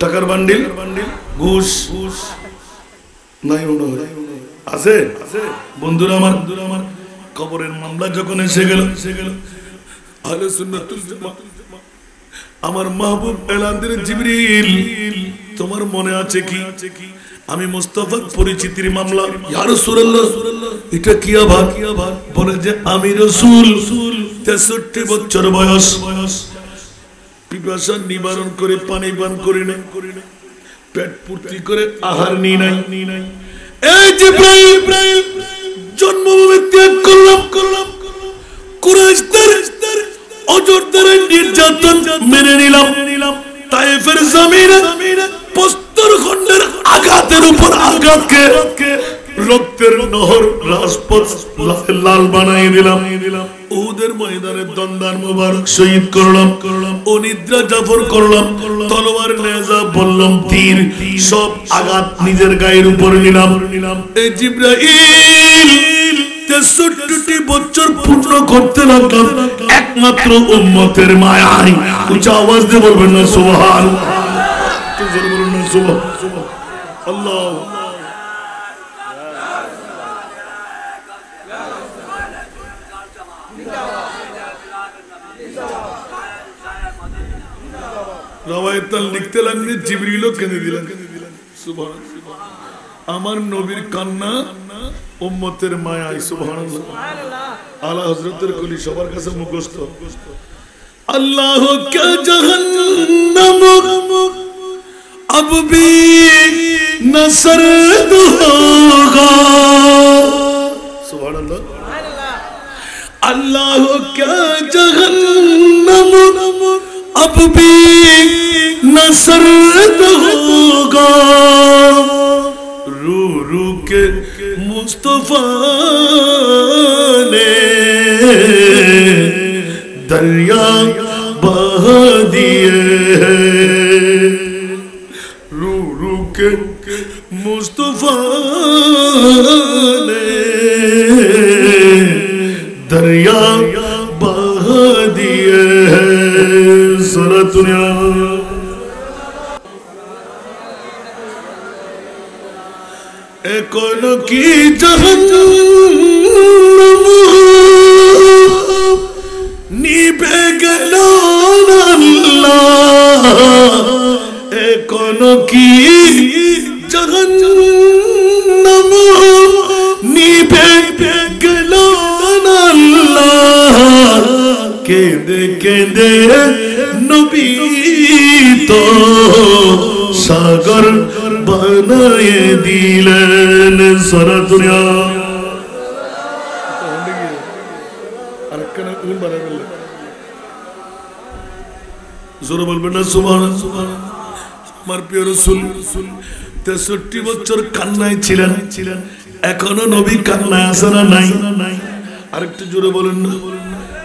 টাকার বান্ডিল ঘুষ নাই আছে বন্ধুরা আমার কবরের মামলা যখন এসে গেল আহলে সুন্নাতুল জামাত আমার মাহবুব এলান দিলেন জিবরিল তোমার মনে আছে কি আমি মুস্তাফার পরিচিতির মামলা ইয়া রাসূলুল্লাহ এটা কি আবার বলে যে আমি রাসূল 63 বছর বয়স পিপাসা নিবারণ করে পানি পান করি না পেট পূর্তি করে আহার নি নাই এই জিবরাইল জন্মভূমি ত্যাগ করলাম কুরাইশদের অজরদের নির্যাতন মেনে নিলাম তায়েফের জমিনে প্রস্তর খণ্ডের আঘাতের উপর আঘাতকে রক্তের নহর রাজপথ লাল বানাই দিলাম উহুদের ময়দানে দন্দান মুবারক শহীদ করলাম অনিদ্রা জাফর করলাম তলোয়ার নেজা বললাম তীর সব আঘাত নিজের গায়ের উপর নিলাম এই জিবরাইল 63টি বছর পূর্ণ করতে লাগলাম একমাত্র উম্মতের মায়ায় উচ্চ আওয়াজ দিয়ে বলবেন না সুবহানাল্লাহ বলুন না সুবহানাল্লাহ আল্লাহ রওয়ায়াত লিখতে লাগলে জিবরিলও কেঁদে দিলেন সুবহানাল্লাহ আমার নবীর কান্না উম্মতের মায়ায় সুবহানাল্লাহ আলা হযরতের কলি সবার কাছে মুখস্থ আল্লাহ কা জাহান্নাম अब भी न सर्द होगा सुभान अल्लाह क्या जहन्नम अब भी न सर्द होगा रू रू के मुस्तफा ने दरिया बहा दिए के मुस्तफा ने दरिया बहा दिए सारा दुनिया कौन की जहन्नम नीब কেঁদে নবী তো সাগর বানায়ে দিলেন সারা দুনিয়া আরেকখানা কোন বানাবেন জোরে বলবেন না সুবহানাল্লাহ আমার প্রিয় রাসূল 63 বছর কান্নায় ছিলেন এখনো নবী কান্নায় আছে না নাই আরেকটু জোরে বলেন না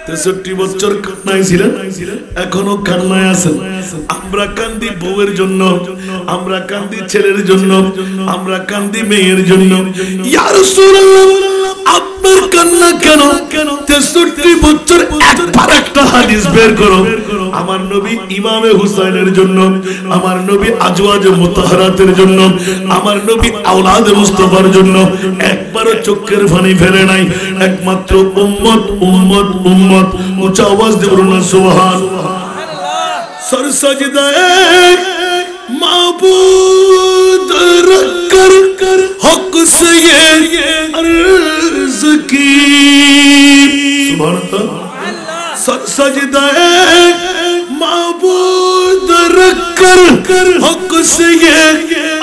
63 বছর কান্নায় ছিলেন এখনো কান্নায় আছেন আমরা কান্দি বউয়ের জন্য আমরা কান্দি ছেলের জন্য আমরা কান্দি মেয়ের জন্য ইয়া রাসূলুল্লাহ আপনার কান্না কেন 63 বছর একবার একটা হাদিস বের করো আমার নবী ইমামে হুসাইনের জন্য আমার নবী আজওয়াজে মুতাহহারাতের জন্য আমার নবী আওলাদে মুস্তাফার জন্য একবারও চোখের পানি ফেলে নাই একমাত্র উম্মত উম্মত উম্মত উচ্চ আওয়াজ দিয়ে বলুন সুবহানাল্লাহ সর সাজদায়ে মাবুদ রকর হক से ये अर्ज की सुभान अल्लाह सजदाए माबूद रखकर हक से ये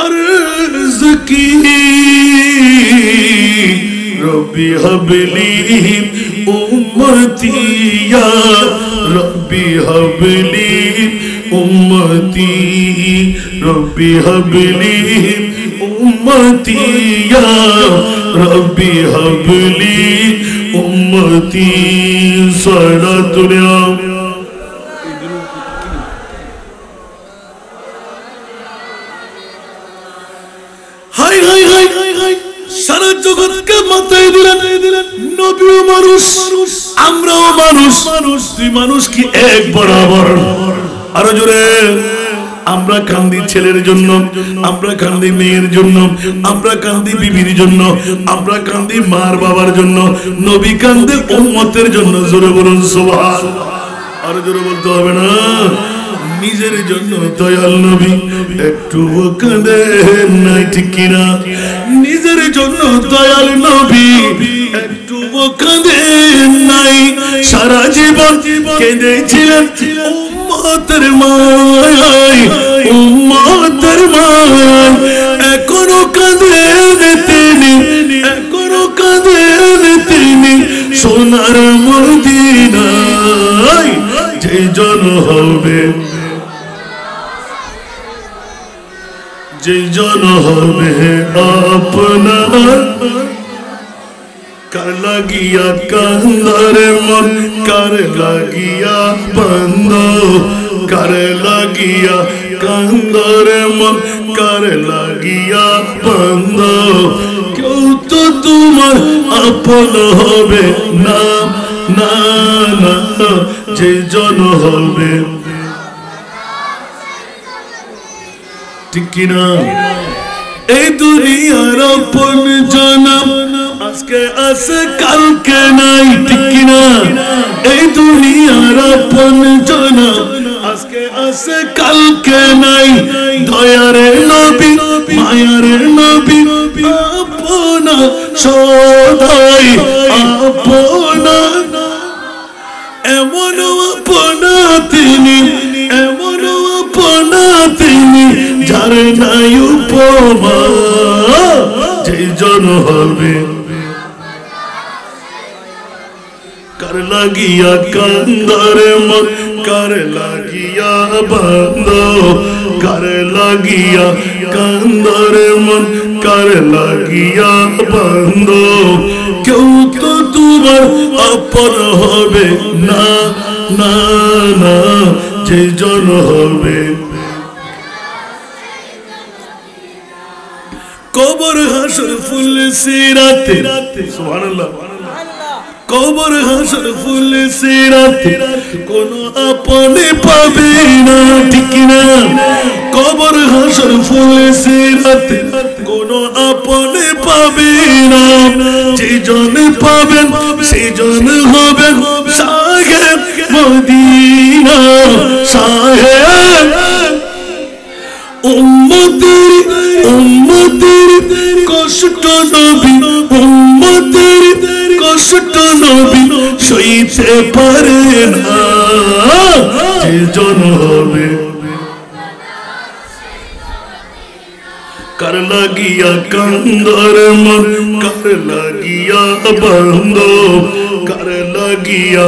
अर्ज की रब्बी हबली उम्मती या रब्बी हबली उम्मती रब्बी हबली उम्मती या रब्बी हबली उम्मती सारा दुनिया हाय हाय हाय हाय सारा जगत के माথায় দিলেন নবীও মানুষ আমরাও মানুষ দুই মানুষ কি এক বরাবর আরো জোরে আমরা কান্দি ছেলের জন্য আমরা কান্দি মেয়ের জন্য আমরা কান্দি বিবির জন্য আমরা কান্দি মার বাবার জন্য নবী কান্দে উম্মতের জন্য জোরে বলুন সুবহানাল্লাহ আর জোরে বলতে হবে না নিজের জন্য দয়াল নবী একটু কাঁদে নাই ঠিক কিনা নিজের জন্য দয়াল নবী একটু কাঁদে নাই সারা জীবন কেঁদেছিলেন উম্মতের মায়ায় উম্মতের মায়ায় এখনো কাঁদেন তিনি এখনো কাঁদেন তিনি সোনার মদিনায় যে জন হবে যে জন হবে আপনার कर लगिया कंदर मन कर लगिया बंदो कर लगिया कंदर मन कर लगिया बंदो क्यों तो तुम्हार अपन होबे ना ना ना जे जन होबे ठीक ना ए दुनियार अपन जनम আজকে আছে কালকে নাই ঠিক না এই দুনিয়ার আপন জানা আজকে আছে কালকে নাই দয়ারে নবী মায়ারে নবী আপনা সদাই আপনা এমন আপনা তিনি এমন আপনা তিনি যার নাই উপমা যে জন হবে कर लगिया कंदर मन कर लगिया बंदो कर लगिया कंदर मन कर लगिया बंदो क्यों तो तुम्हार अपन होबे ना ना ना जे जन होबे कबर हाशर फुल सिराते सुभानाल्लाह कबर हाशर फुल सिराते कोनो अपने पाबे ना ठीक ना कबर हाशर फुल सिराते कोनो अपने पाबे ना जे जन पाबेन से जन हबेन साहेब मदीना साहेब उम्मतेर उम्मतेर कष्ट नबी उम्मतेर कष्ट नबी सইতে পারে না জন হবে कर लागिया कंदर मन कर लागिया बंदो कर लागिया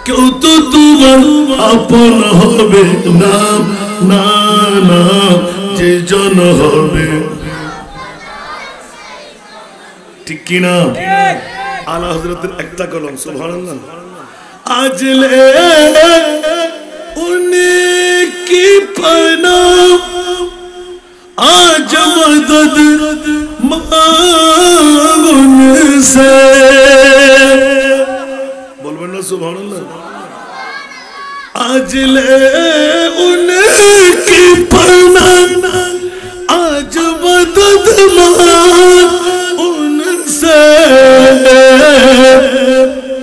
क्यों तो तुम्हार अपन होबे ना ना ना जे जन होबे ठीक की ना आला हजरतेर एकटा कलम सुबहानाल्लाह आज ले उनकी पना आज मदद मांग उनसे बोलबेन ना सुबहानाल्लाह आज ले उनकी पना आज मदद मांग उनसे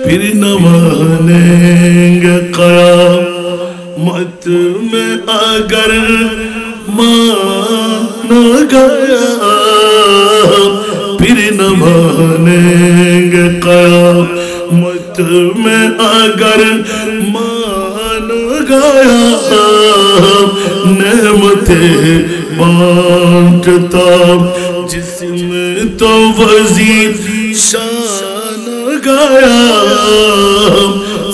फिर न मानेंगे क़यामत में अगर मान गया फिर न मानेंगे क़यामत में अगर मान गया नेमतें बांटता जिसमें तो वज़ीर शान गया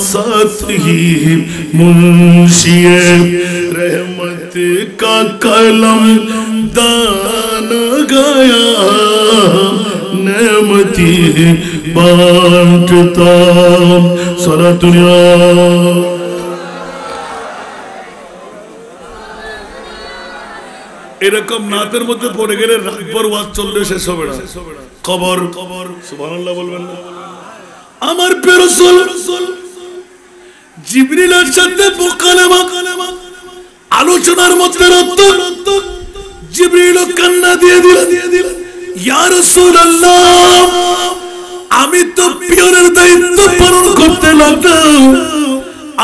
साथ ही मुंशिए रहमत का कलम दान गया नेमती बांटता सारा दुनिया এরকম নাতের মধ্যে পড়ে গেলে রাতভর ওয়াজ চললে শেষ হবে না কবর কবর সুবহানাল্লাহ বলবেন না আমার প্রিয় রাসূল জিবরিলের সাথে মুকালামা আলোচনার মধ্যে রত জিবরিল কান্না দিয়ে দিলেন ইয়া রাসূলুল্লাহ আমি তো পিয়রের দায়িত্ব পালন করতে লাগলাম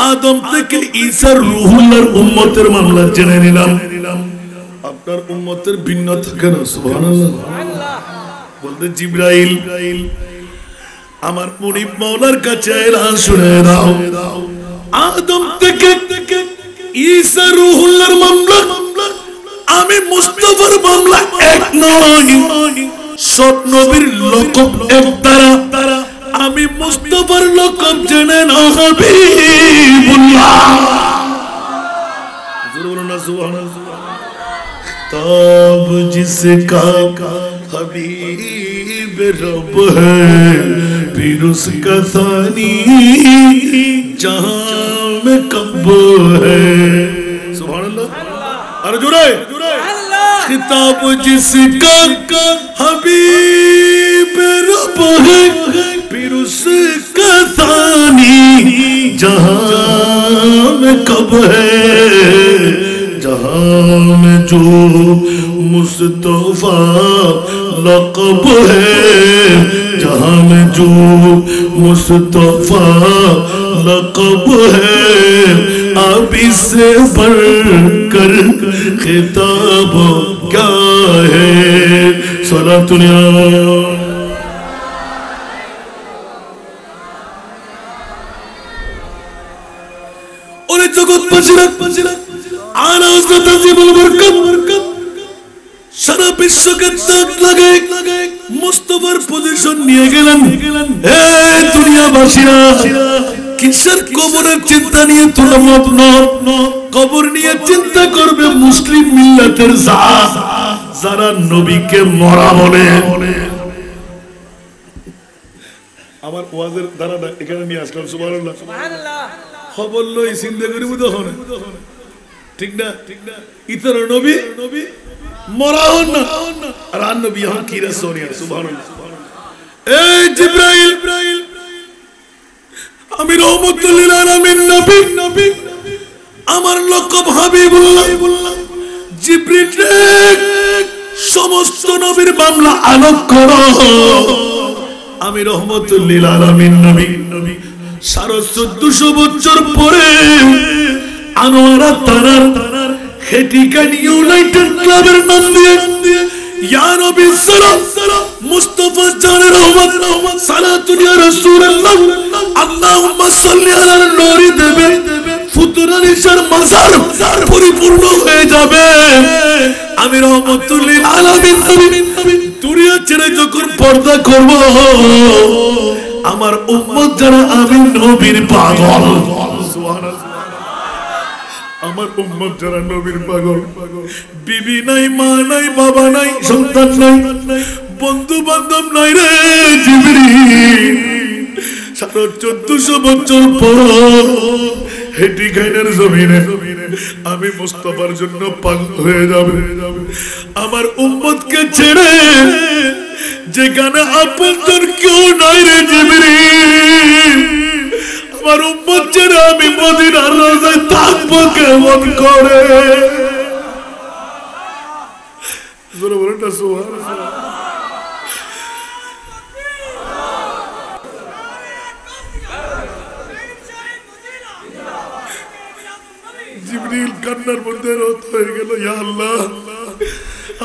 আদম থেকে ঈসার রূহুল্লাহর উম্মতের মামলা জেনে নিলাম আপনার উম্মতের ভিন্ন থাকে না সুবহানাল্লাহ বলতে জিবরাইল আমার মুনিব মাওলার কাছে এলান শুনে দাও আদম থেকে ঈসা রূহুল্লাহর মামলা আমি মুস্তাফার মামলা এক নয় সব নবীর লকব এক তারা আমি মুস্তাফার লকব জেনে না হাবিবুল্লাহ জোরে বলুন না সুবহানাল্লাহ तब जिसका हबीब रब है फिर उसका सानी जहां में कब है सुभानअल्लाह अरे जुरे खिताब जिसका हबीब रब है फिर उसका सानी जहां में कब है जहां में जो मुस्तफा लक़ब है जहां में जो मुस्तफा लक़ब है अब इससे बढ़कर खिताब क्या है सलातुनिया और जगत पछड़ा সারা বিশ্বকে তাক লাগায় মুস্তাফার পজিশন নিয়ে গেলেন দুনিয়াবাসীরা কিসের কবরের চিন্তা নিয়ে তোরা মগ্ন কবর নিয়ে চিন্তা করবে মুসলিম মিল্লাতের যারা নবীকে মরা বলে আমার ওয়াজের ধারাটা এখানে নিয়ে আসলাম সুবহানাল্লাহ খবর লই চিন্তা করিব তখন ঠিক না ইতর নবী মরা হন না আর আন নবী হন কি রাসূলিয়া সুবহানাল্লাহ এই জিবরাইল আমি রহমতুল লিল আলামিন নবী আমার লকব হাবিবুল্লাহ জিবরিল সমস্ত নবীর মামলা আলোক করো আমি রহমতুল লিল আলামিন নবী 1450 বছর পরে আনোয়ারা তারার খেটিকান ইউনাইটেড ক্লাবের নাম দিয়ে ইয়া নবী সালাম মুস্তাফা জানের রহমত সালাতুন ইয়া রাসূলুল্লাহ আল্লাহুম্মা সাল্লি আলা নূরি দেবে ফুতুরান ইশার মাজার পরিপূর্ণ হয়ে যাবে। আমি রহমতুল লিল আলামিন নবী দুনিয়া ছেড়ে যখন পর্দা করব আমার উম্মত যারা আমি নবীর পাগল, সুবহানাল্লাহ, আমার উম্মত যারা নবীর পাগল, বিবি নাই, মা নাই, বাবা নাই, সন্তান নাই, বন্ধু বান্ধব নাই রে জিবরিল, 1400 বছর পর হেঁটে গাইনের জমিনে আমি মুস্তাফার জন্য পাগল হয়ে যাবে। আমার উম্মতকে ছেড়ে যেখানে আপনজন কেউ নাই রে জিবরিল, আমার উম্মত ছেড়ে আমি মদিনার রোজায় থাকবো কেমন করে? বলেন না সুবহানাল্লাহ। জিবরিল কান্নার মধ্যে রত হয়ে গেল, ইয়া আল্লাহ,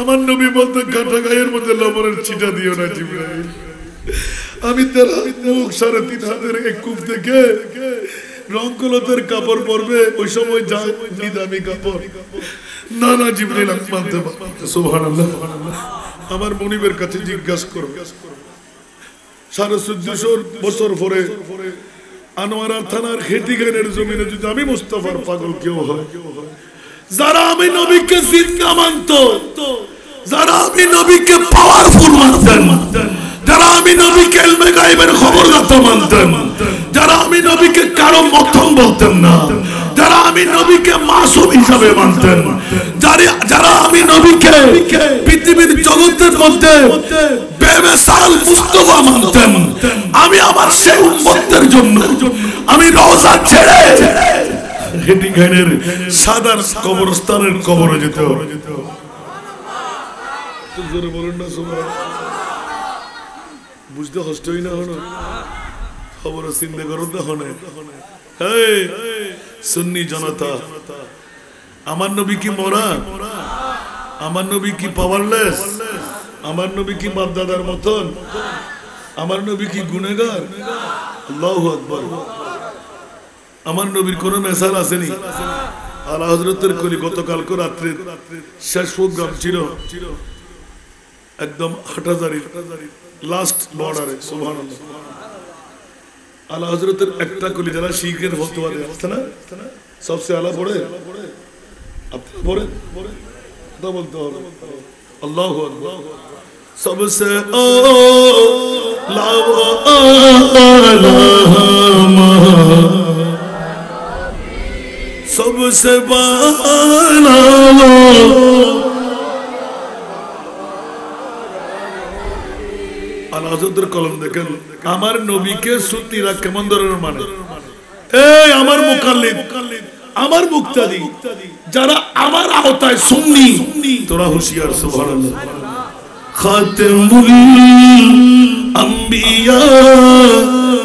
আমার নবী বলতে কাটা গায়ের মধ্যে লবণের ছিটা দিও না জিবরাইল। আমি তার মুখ 3.5 হাতের এক কূপ থেকে রংকলতের কাপড় পরবে, ওই সময় যা নিদামি কাপড়, না না জিবরাইল আমি মানতে পারবো না। সুবহানাল্লাহ। আমার মনিবের কাছে জিজ্ঞাসা করো, 1450 বছর পরে আনোয়ারা থানার খেটিগানের জমিনে যদি আমি মুস্তাফার পাগল কেউ হয়, যারা আমি নবীকে জিন্দা মানত, যারা আমি নবীকে পাওয়ারফুল মানতেন, যারা আমি নবীকে ইলমে গায়বের খবরদাতা মানতেন, যারা আমি নবীকে কারো মতন বলতেন না, যারা আমি নবীকে মাসুম হিসাবে মানতেন, যারা আমি নবীকে পৃথিবীর জগতের মধ্যে বেমিসাল মুস্তাফা মানতেন, আমি আমার সেই উম্মতের জন্য আমি রওজা ছেড়ে হেটিগানের সাদার কবরস্থানের কবরে যেতে হবে। বলেন না সুবহানাল্লাহ। বুঝতে কষ্টই না হলো, খবর চিন্তা করো না হনে। সুন্নি জনতা, আমার নবী কি মরা? আমার নবী কি পাওয়ারলেস? আমার নবী কি বাপদাদার মতন? আমার নবী কি গুনেগার? আল্লাহু আকবার। আমার নবীর কোন মেসাল আসেনি। আলা হযরতের কলি গতকালকে রাত্রে শেষ প্রোগ্রাম ছিল একদম হাটাজারি লাস্ট বর্ডারে। সুবহানাল্লাহ। আলা হযরতের একটা কলি যারা শিখের ফতোয়া দেয় আছে না, সবচেয়ে আলা পড়ে, আপনি পড়ে কথা বলতে হবে। আল্লাহু আকবার। सबसे सबसे बाला আলাদুর কলম দেখেন, আমার নবীকে সুন্নিরা কেমন ধরনের মানে? এই আমার মুকাল্লিদ, আমার মুক্তাদি, যারা আমার আওতায় সুন্নি, তোরা হুঁশিয়ার। সুবহানাল্লাহ। খাতেমুল আম্বিয়া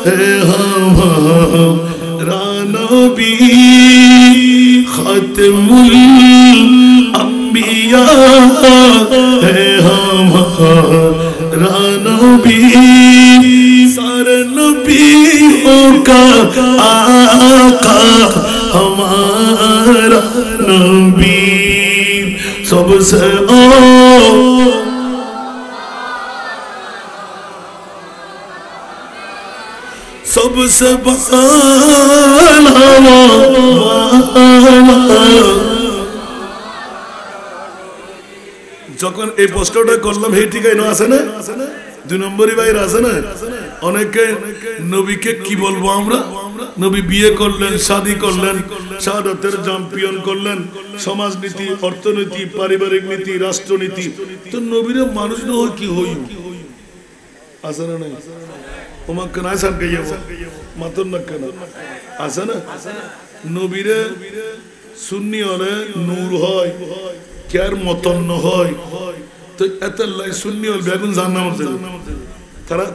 হে হামারা নবী, খাতেমুল আম্বিয়া হে হামারা নবী, सारे नबियों का आका हमारा नबी, सबसे सबसे যখন এই পোস্টারটা করলাম হে ঠিক আছে না, 2 নম্বরই বাইরে আছে না, অনেকে নবীকে কি বলবো আমরা, নবী বিয়ে করলেন, শাদী করলেন, শাহাদাতের চ্যাম্পিয়ন করলেন, সমাজনীতি, অর্থনীতি, পারিবারিক নীতি, রাষ্ট্রনীতি, তো নবীরে মানুষ না হয় কি হই আছে না নাই? তোমাকে না সারকে যাব মাতন না কেন আছে না? নবীরে সুন্নি হলে নূর হয়, কেয়ার মতন হয়, তো এত লাই সুন্নি হল বেগুন জান্নাত যাবে,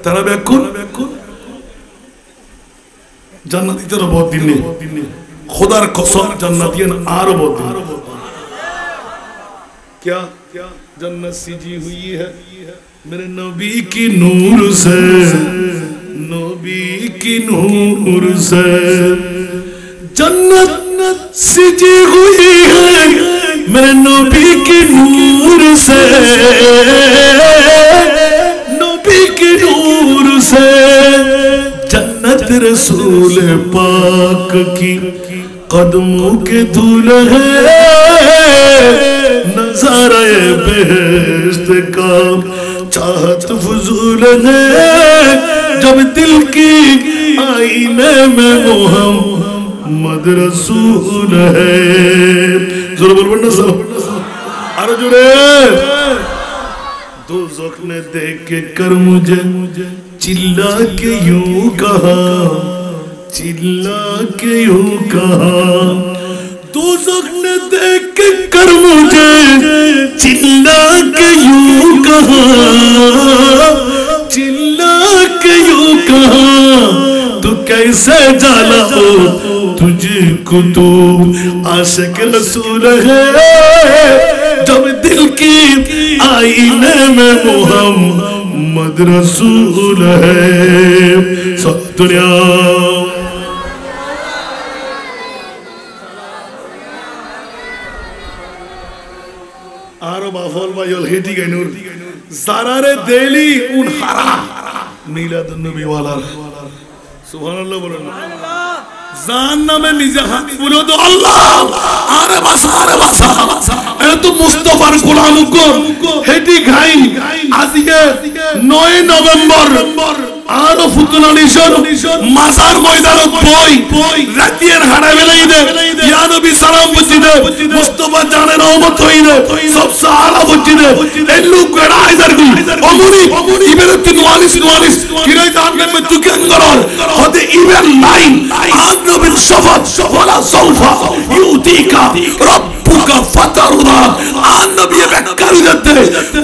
তারা বেগুন জান্নাতি তো বহুত দিন নেই, খোদার কসম জান্নাতিয়ান আরো বহুত দিন। क्या जन्नत सिजी हुई है मेरे नबी की नूर से, नबी की नूर से। जन्नत सिजी हुई है मेरे नबी की नूर से, नबी की नूर से। जन्नत रसूल पाक की कदमों के धूल है, नज़ारे बेहश्त का चाहत फजूल है। जब दिल की आईने में मोहम्मद रसूल है। जोर बोल बन्ना सब अरे जुड़े। दोज़ख ने देख के कर मुझे चिल्ला के यूं कहा, चिल्ला के यूं कहा। दोज़ख ने देख के कर मुझे चिल्ला के यूं कहा, चिल्ला के यूं कहा। तू कैसे जाला हो तुझको तो आशिक रसूल है। जब दिल की आईने में मोहम्मद रसूल है। सब दुनिया आरो बाफल बायल हेटी गैनुर ज़रारे देली उन हरा मिलादुन नबी वाला। सुभान अल्लाह बोलो জাহান্নামে में निजे हाथ बोलो तो अल्लाह। আরে বাসা এ তো মুস্তাফার গোলাম को হেটি খাই। আজকে 9 নভেম্বর আরো ফুতুনালিশন মাজার ময়দানত বই রাতিয়ার হাড়া বেলাইদে ইয়া নবী সালাম বুঝিদে মুস্তাফা জানে রহমত হইদে সব সাহারা বুঝিদে এই লোক গড়া আইজার গি অমনি ইবের তিনওয়ালিস কিরে জানলে মে তুকেন গরর হতে ইবের লাইন আন নবীর শফাত ওয়ালা সাউফা ইউতিকা রব্বুকা ফাতারুদা। আন নবী বেকার যেতে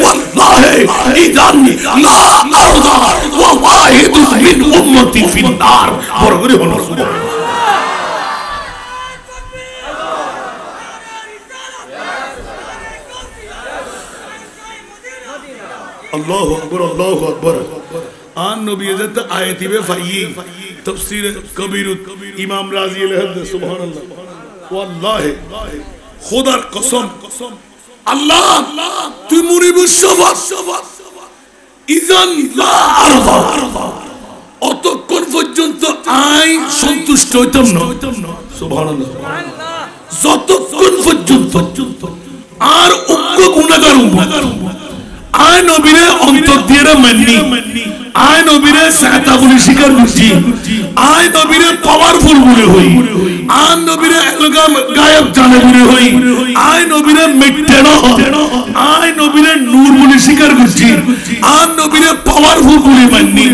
ওয়াল্লাহি ইদান লা আরদা ওয়া ওয়াহিদু মিন উম্মতি ফিন নার। বড় করে বলো সুবহানাল্লাহ। अल्लाहु अकबर अल्लाहु अकबर। आन नबी इज्जत आयती बे फाई तफसीर कबीर इमाम राजी अलहद। सुभान अल्लाह वल्लाहि खुदार कसम अल्लाह तू मुरीबुश शफात इजान ला আরদা। অতক্ষণ পর্যন্ত আইন সন্তুষ্ট হইতাম না। সুবহানাল্লাহ। যতক্ষণ পর্যন্ত আর উগ্র গুনাহগার উম্মত আয় নবীরে অন্তর দিয়ে মাননি, আয় নবীরে সাতা বলি স্বীকার করছি, আয় নবীরে পাওয়ারফুল বলে হই, আয় নবীরে এলাকা গায়েব জানে বলে হই, আয় নবীরে মিটতে না, আয় নবীরে নূর বলে স্বীকার করছি, আয় নবীরে পাওয়ারফুল বলে মাননি,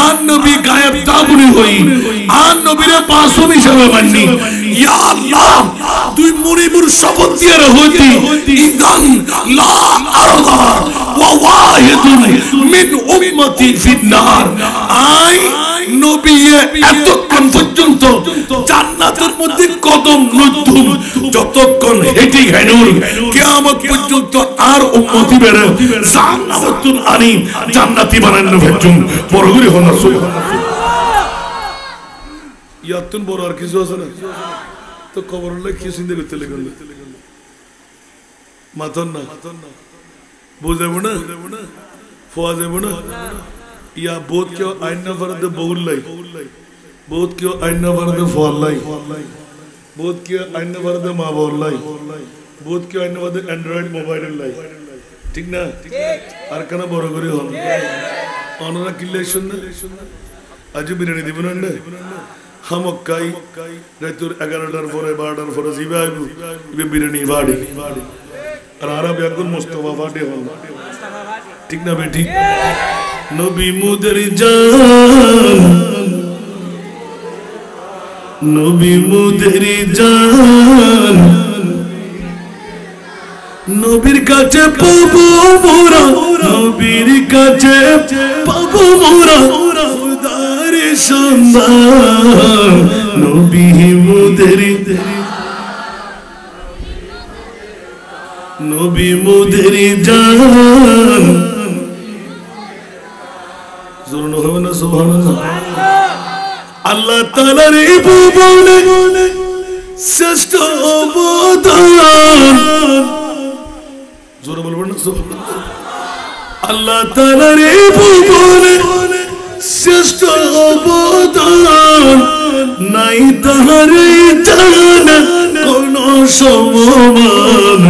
আয় নবী গায়েব তা বলে হই, আয় নবীরে মাসুম হিসেবে মাননি। ইয়া আল্লাহ তুই মুরিবুর শপথ দিয়ে হইতি ইদান লা আরদা ওয়া ওয়াহিদুন মিন উম্মতি ফিন নার। আই নবী এতক্ষণ পর্যন্ত জান্নাতের মধ্যে কদম নতুন যতক্ষণ হেঁটে গেনুর কিয়ামত পর্যন্ত আর উম্মতি বের জান্নাতুন আনি জান্নাতি বানানো ভেজুম। বড় করে হন সুবহানাল্লাহ। ইয়াতুন বড় আর কিছু আছে না তো কবর হলে কি চিন্তা করতে লাগল মাথন না বুঝাবো না ফোয়া যাবো না। ইয়া বোধ কেউ আইনা ফরদে বহুল লাই, বোধ কেউ আইনা ফরদে ফোয়াল লাই, বোধ কেউ আইনা ফরদে মা বাবার লাই, বোধ কেউ আইনা ফরদে অ্যান্ড্রয়েড মোবাইলের লাই। ঠিক না? আর কেন বড় করে হল অনরা কিল্লে শুননা আজ বিরিয়ানি দিব না হামকাই রাতুর 11টার পরে 12টার পরে জিবা আইবু ইবে বিরিয়ানি বাড়ি আর আরব একদম মুস্তাফা বাড়ি হল। ঠিক না বেটি? নবী মুদের জান, নবী মুদের জান, নবীর কাছে পাবো মোরা, নবীর কাছে পাবো মোরা খুদার সন্ধান। নবী মুদের নবী মোদের জান জোরে হবে না সুবহানাল্লাহ আল্লাহ তাআলার এই ভুবনে শ্রেষ্ঠ অবদান জোরে বলবেন না সুবহানাল্লাহ আল্লাহ তাআলার এই ভুবনে শ্রেষ্ঠ অবদান নাই তাহার জান কোন সমমান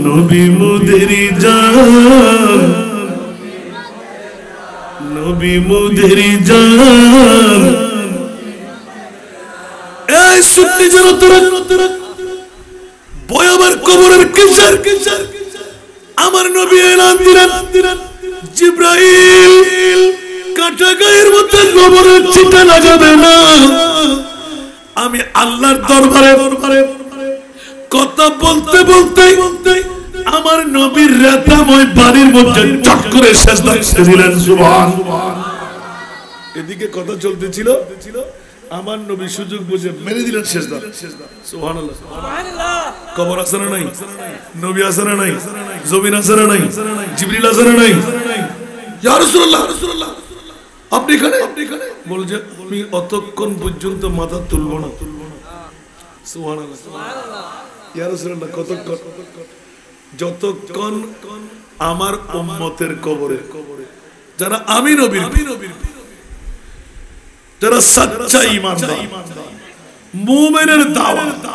নবী মোদের জান নবী মোদের জান এই সুন্নি জনতারা ভয়াবহ কবরের কিশোর আমার নবী এলান দিলেন জিবরাইল কাটা গায়ের মধ্যে কবরের ছিটা লাগাবে না আমি আল্লাহর দরবারে কথা বলতে বলতে আমার নবীর রাতাময় বাড়ির মধ্যে চট করে সিজদা দিলেন সুবহানাল্লাহ এদিকে কথা চলতেছিল আমার নবী সুযোগ বুঝে মেরে দিলেন সিজদা সুবহানাল্লাহ সুবহানাল্লাহ কবর আছে না নাই নবী আছে না নাই জমিন আছে না নাই জিবরিল আছে না নাই ইয়া রাসূলুল্লাহ আপনি এখানে বলছে আমি অতক্ষণ পর্যন্ত মাথা তুলবো না সুবহানাল্লাহ ইয়া রাসূলুল্লাহ কতক্ষণ যতক্ষণ আমার উম্মতের কবরে যারা আমি নবীর যারা সচ্চা ঈমানদার মুমিনের দাওয়াত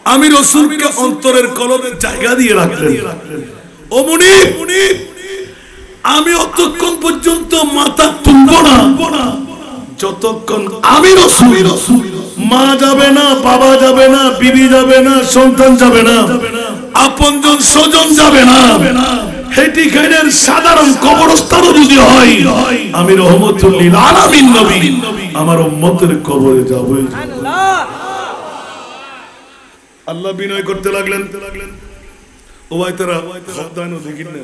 আমি রাসূলকে অন্তরের কলবে জায়গা দিয়ে রাখলেন ও মুনিব আমি অতক্ষণ পর্যন্ত মাথা তুলব না যতক্ষণ আমি রাসূল মা যাবে না বাবা যাবে না বিবি যাবে না সন্তান যাবে না আপনজন স্বজন যাবে না হেটি খাইনের সাধারণ কবরস্থান যদি হয় আমি রহমতুল লিল আলামিন নবী আমার উম্মতের কবরে যাব আল্লাহ বিনয় করতে লাগলেন ও ভাই তারা খবদানো দেখিন না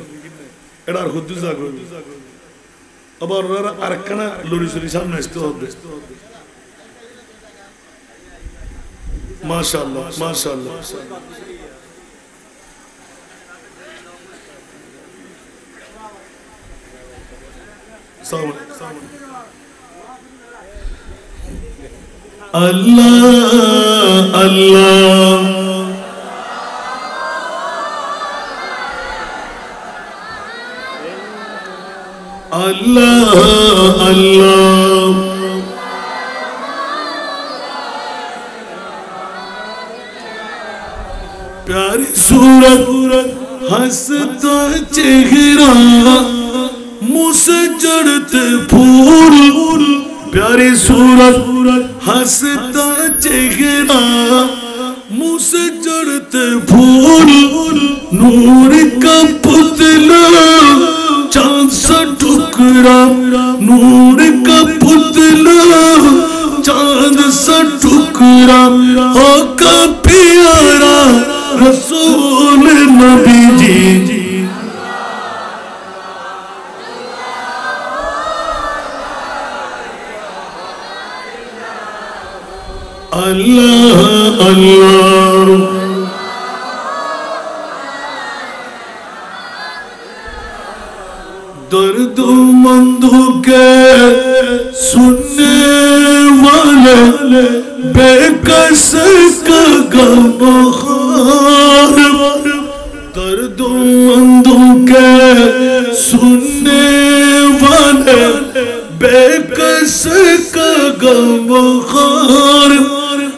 এটা আর হুদ্দু জাগ আবার ওরা আরেকখানা লড়ি চড়ি সামনে আসতে হবে মাশাআল্লাহ মাশাআল্লাহ আল্লাহ আল্লাহ আল্লাহ আল্লাহ प्यारी सूरत हंसता चेहरा मुँह से जड़ते फूल प्यारी सूरत हंसता चेहरा मुँह से जड़ते फूल नूर का पुतला चांद सा टुकड़ा नूर का पुतला चांद सा टुकड़ा होका प्यारा रसूल नबी जी अल्लाह अल्लाह दर्द मंदों के सुनने वाले बेकस का गमखार दर्द मंदों के सुनने वाले बेकस का गमखार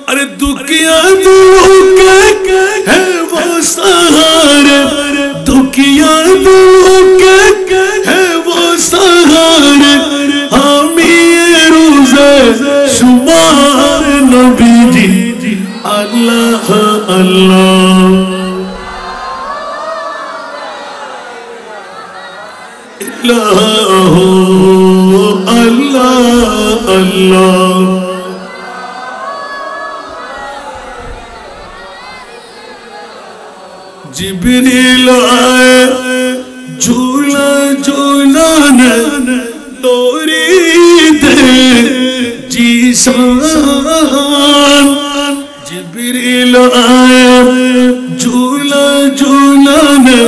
अरे दुखिया दिलों के है वो सहारे दुखिया दिलों के है वो सहारे हम ये रोज़े शुमार नबी जी अल्लाह अल्लाह अल्लाह अल्लाह अल्लाह जिब्रील आए झूला झूलाने तोरी दे जीशान जिब्रील आए झूला झूलाने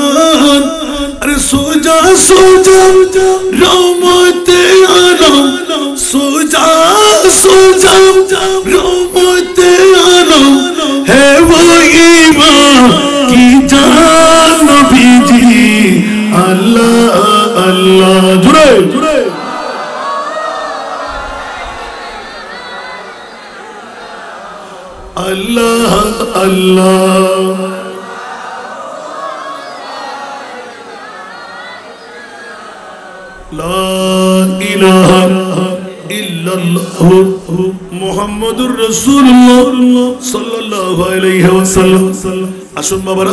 জান अरे सो जा रहमते आलम सो जा रहमते आलम है वो ईमान की जान नबी जी अल्लाह अल्लाह जुड़े अल्लाह अल्लाह ला इलाहा इल्लल्लाह मुहम्मदुर रसूलुल्लाह सल्लल्लाहु अलैहि वसल्लम আসুন বাবারা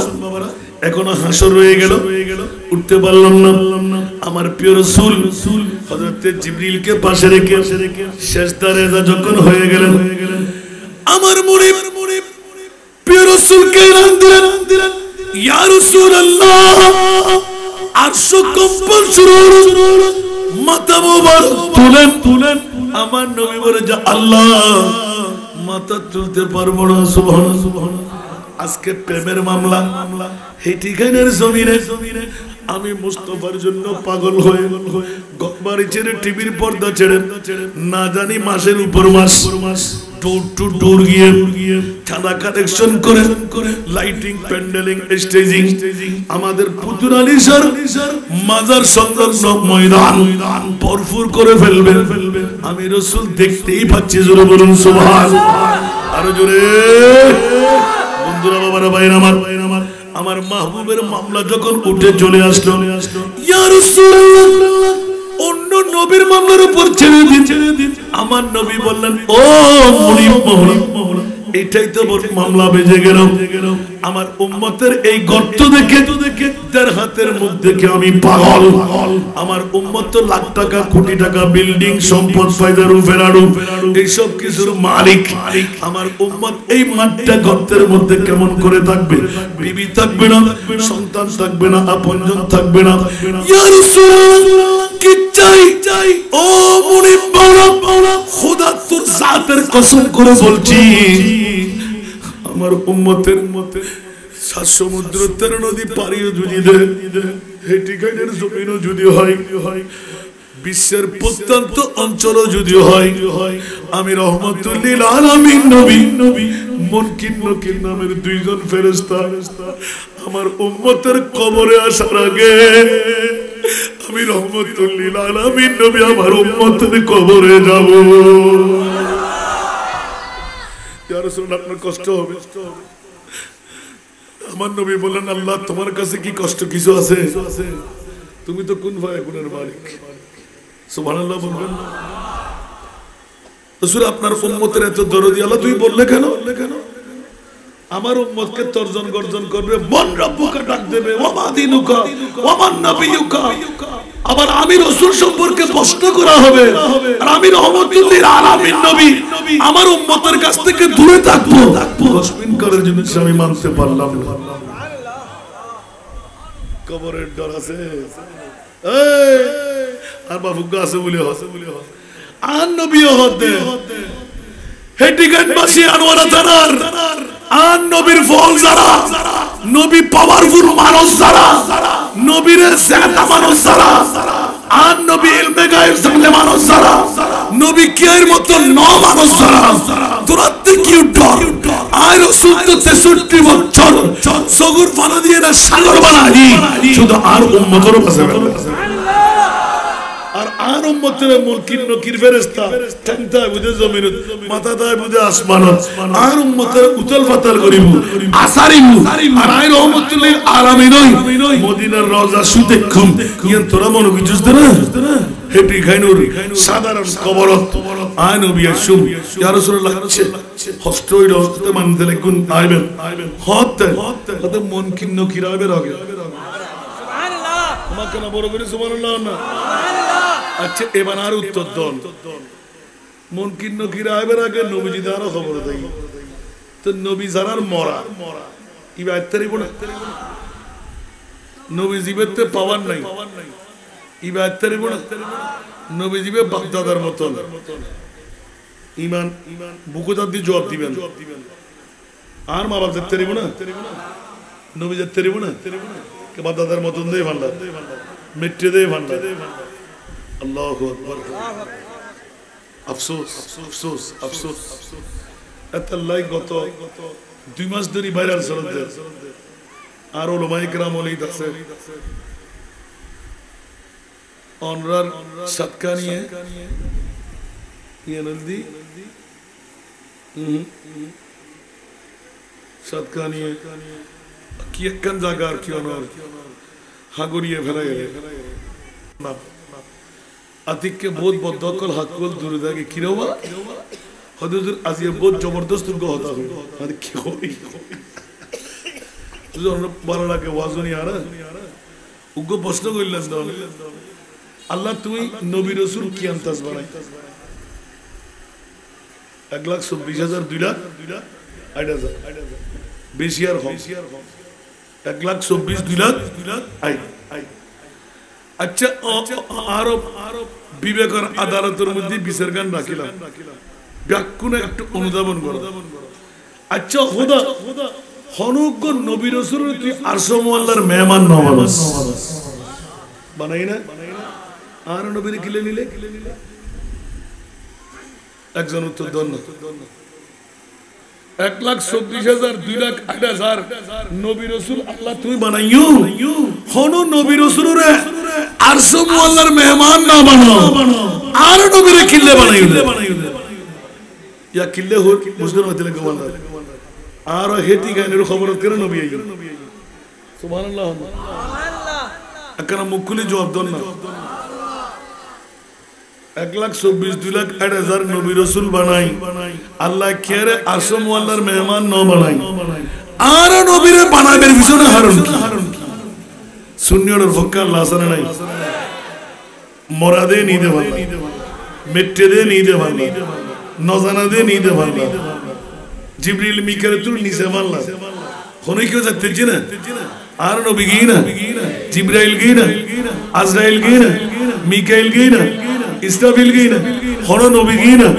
এখনো হাসর রয়ে গেল উঠতে পারলাম না আমার প্রিয় রাসূল হযরত জিবরিলকে পাশে রেখে সিজদায় যখন হয়ে গেলেন আমার মুরিদ প্রিয় রাসূলকে নাম দিলেন ইয়া রাসূলুল্লাহ আরশ কম্পন শুরু হলো মাথা মোবারক তুলেন আমার নবী বলে যে আল্লাহ মাথা তুলতে পারবো না সুবহানাল্লাহ আজকে প্রেমের মামলা এই ঠিকানার জমিনে আমি মুস্তাফার জন্য পাগল হয়ে ঘরবাড়ি ছেড়ে টিভির পর্দা ছেড়ে না জানি মাসের উপর মাস ডোর টু ডোর গিয়ে চাঁদা কালেকশন করে লাইটিং প্যান্ডেলিং স্টেজিং আমাদের পুতুল আলী স্যার মাজার সংলগ্ন ময়দান ভরপুর করে ফেলবে আমি রাসূল দেখতেই পাচ্ছি জোরে বলুন সুবহানাল্লাহ আরো জোরে বন্ধুরা বাবারা ভাইরা আমার আমার মাহবুবের মামলা যখন উঠে চলে আসলো ইয়া রাসূলুল্লাহ অন্য নবীর মামলার উপর ছেড়ে দিন আমার নবী বললেন ও মুনিব মাওলা এটাই তো বড় মামলা বেজে গেল আমার উম্মতের এই গর্ত দেখে তার হাতের মুখ দেখে আমি পাগল আমার উম্মত তো লাখ টাকা কোটি টাকা বিল্ডিং সম্পদ ফায়দারু ফেরারু এই সব কিছুর মালিক আমার উম্মত এই মাঠটা গর্তের মধ্যে কেমন করে থাকবে বিবি থাকবে না সন্তান থাকবে না আপনজন থাকবে না ইয়া রাসূলুল্লাহ কি চাই ও মুনিব মাওলা খোদা তোর জাতের কসম করে বলছি আমার উম্মতের সাত সমুদ্র 13 নদী পারিও যদি দেয় এই ঠিকানার জমিনও যদি হয় বিশ্বের প্রত্যন্ত অঞ্চলও যদি হয় আমি রহমতুল লিল আলামিন নবী মুনকির নকির নামের দুইজন ফেরেশতা আমার উম্মতের কবরে আসার আগে আমি রহমতুল লিল আলামিন নবী আমার উম্মতের কবরে যাব ইয়া রাসূলুল্লাহ আপনার কষ্ট হবে আমার নবী বললেন আল্লাহ তোমার কাছে কি কষ্ট কিছু আছে তুমি তো কুন ফায়াকুনের মালিক সুবহানাল্লাহ বলবেন রাসূল আপনার উম্মতের এত দরদি আল্লাহ তুই বললে কেন আমার উম্মতকে তর্জন গর্জন করবে মন রব্বুকা ডাক দেবে ওয়া মাদিনুকা ওয়া মান নাবিয়ুকা আবার আমি রাসূল সম্পর্কে প্রশ্ন করা হবে আর আমি রহমতুল লিল আলামিন নবী আমার উম্মতের কাছ থেকে দূরে থাকবো 10 মিনিট করার জন্য আমি মানতে পারলাম না কবরের ডর আছে এই আর বাবুগা আছে বলে আর নবীও হতে হেটিগানবাসী আনোয়ারা থানার আর নবীর ফল যারা নবী পাওয়ারফুল মানুষ যারা নবীর সেটা মানুষ যারা আর নবী ইলমে গায়েব জানলে মানুষ যারা নবী কিয়ের মতো ন মানুষ যারা তোরা কি ডর আর রাসূল তো 63 বছর সগুর পানা দিয়ে না সাগর বানাই শুধু আর উম্মতের কাছে আর উম্মতের মুনকির নকির ফেরেশতা টানতায় বুঝে জমিন মাথায় বুঝে আসমান আর উম্মতের উতল পাতাল করিব আসারিব আর আই রহমতুল লিল আলামিন মদিনার রওজা সুদেক্ষম ইয়ান তোরা মন বুঝছস না হেপি খাইনুর সাধারণ কবরত আয় নবী আসুম ইয়া রাসূলুল্লাহ হস্ত হইল হস্তে মানতে কোন আইবেন হতে মুনকির নকির আইবে রাগে সুবহানাল্লাহ তোমাকে না বড় করে সুবহানাল্লাহ না আচ্ছা এবার আর উত্তর দন মুনকির নকির আইবার আগে নবীজি দ্বারা খবর দেই তো নবী জানার মরা ইবা আত্তারি বড় নবী জীবেতে পাওয়ার নাই ইবা আত্তারি বড় নবী জীবে বাগদাদার মত ঈমান বুকুদার দিয়ে জবাব দিবেন আর মা বাপ যেতে পারিব না নবী যেতে পারিব না বাপদাদার মতন দেই ভান্ডার মিট্টে দেই ভান্ডার আল্লাহু আকবার আফসোস আফসোস আফসোস আল্লাহ গত 2 মাস ধরে ভাইরাল চলতে আর ওলামায়ে কেরাম ওলিদ আছে অনরার সাদকা নিয়ে নলদি সাদকা নিয়ে কি একখান জায়গা আর কি অনর হাগরিয়ে ফেলা গেলে না আতিককে বহুত বদ্ধকল হাকল দূরে থাকে কিরো বা হযরত আজিয়া বহুত জবরদস্ত উনকো হতা হই মানে কি হই जो बारला के वाजनी आ रहा उनको प्रश्न কইলেন দাও আল্লাহ তুমি নবী রাসূল কি আন্তাজ বানাই 1,24,000 2 লাখ 8,000 বেশি আর কম 1,24,000 2 লাখ আই আচ্ছা আরব বিবেকের আদালতের মধ্যে বিচার গান রাখিলাম ব্যাকুনে একটু অনুধাবন করো আচ্ছা খোদা হনুক নবী রাসূলের তুই আরশ আল্লাহর মেহমান নওয়াজ বানাই না আর নবীর কিলে নিলে একজন উত্তর দেন না 1,24,000 2 লাখ 8,000 নবী রাসূল আল্লাহ তুমি বানাইও হনু নবী রাসূলের আরশ আল্লাহর মেহমান না বানাও আর নবীর কিলে বানাইও ইয়া কিলে হো মুসলিম মতলে কমাল আর হেতি গানের খবর করে নবী আইয়ো সুবহানাল্লাহ সুবহানাল্লাহ একরা মুকুলি জবাব দেন না 1,24,000 2 লাখ 8,000 নবী রাসূল বানাই আল্লাহ কেরে আসম আল্লাহর মেহমান ন বানাই আর নবীরে বানাবের পিছনে হারণ কি সুন্নিয়র ফক্কা লাসানে নাই মরাদে নিদে ভালো মেট্টে দে নিদে ভালো নজানা দে নিদে ভালো জিবরিল মিকাইল নিচে মারলা হনে কেউ যাচ্ছে না আর নবী গই না জিবরাইল গই না আজরাইল গই না মিকাইল গই না ইসরাফিল গই না হন নবী গই না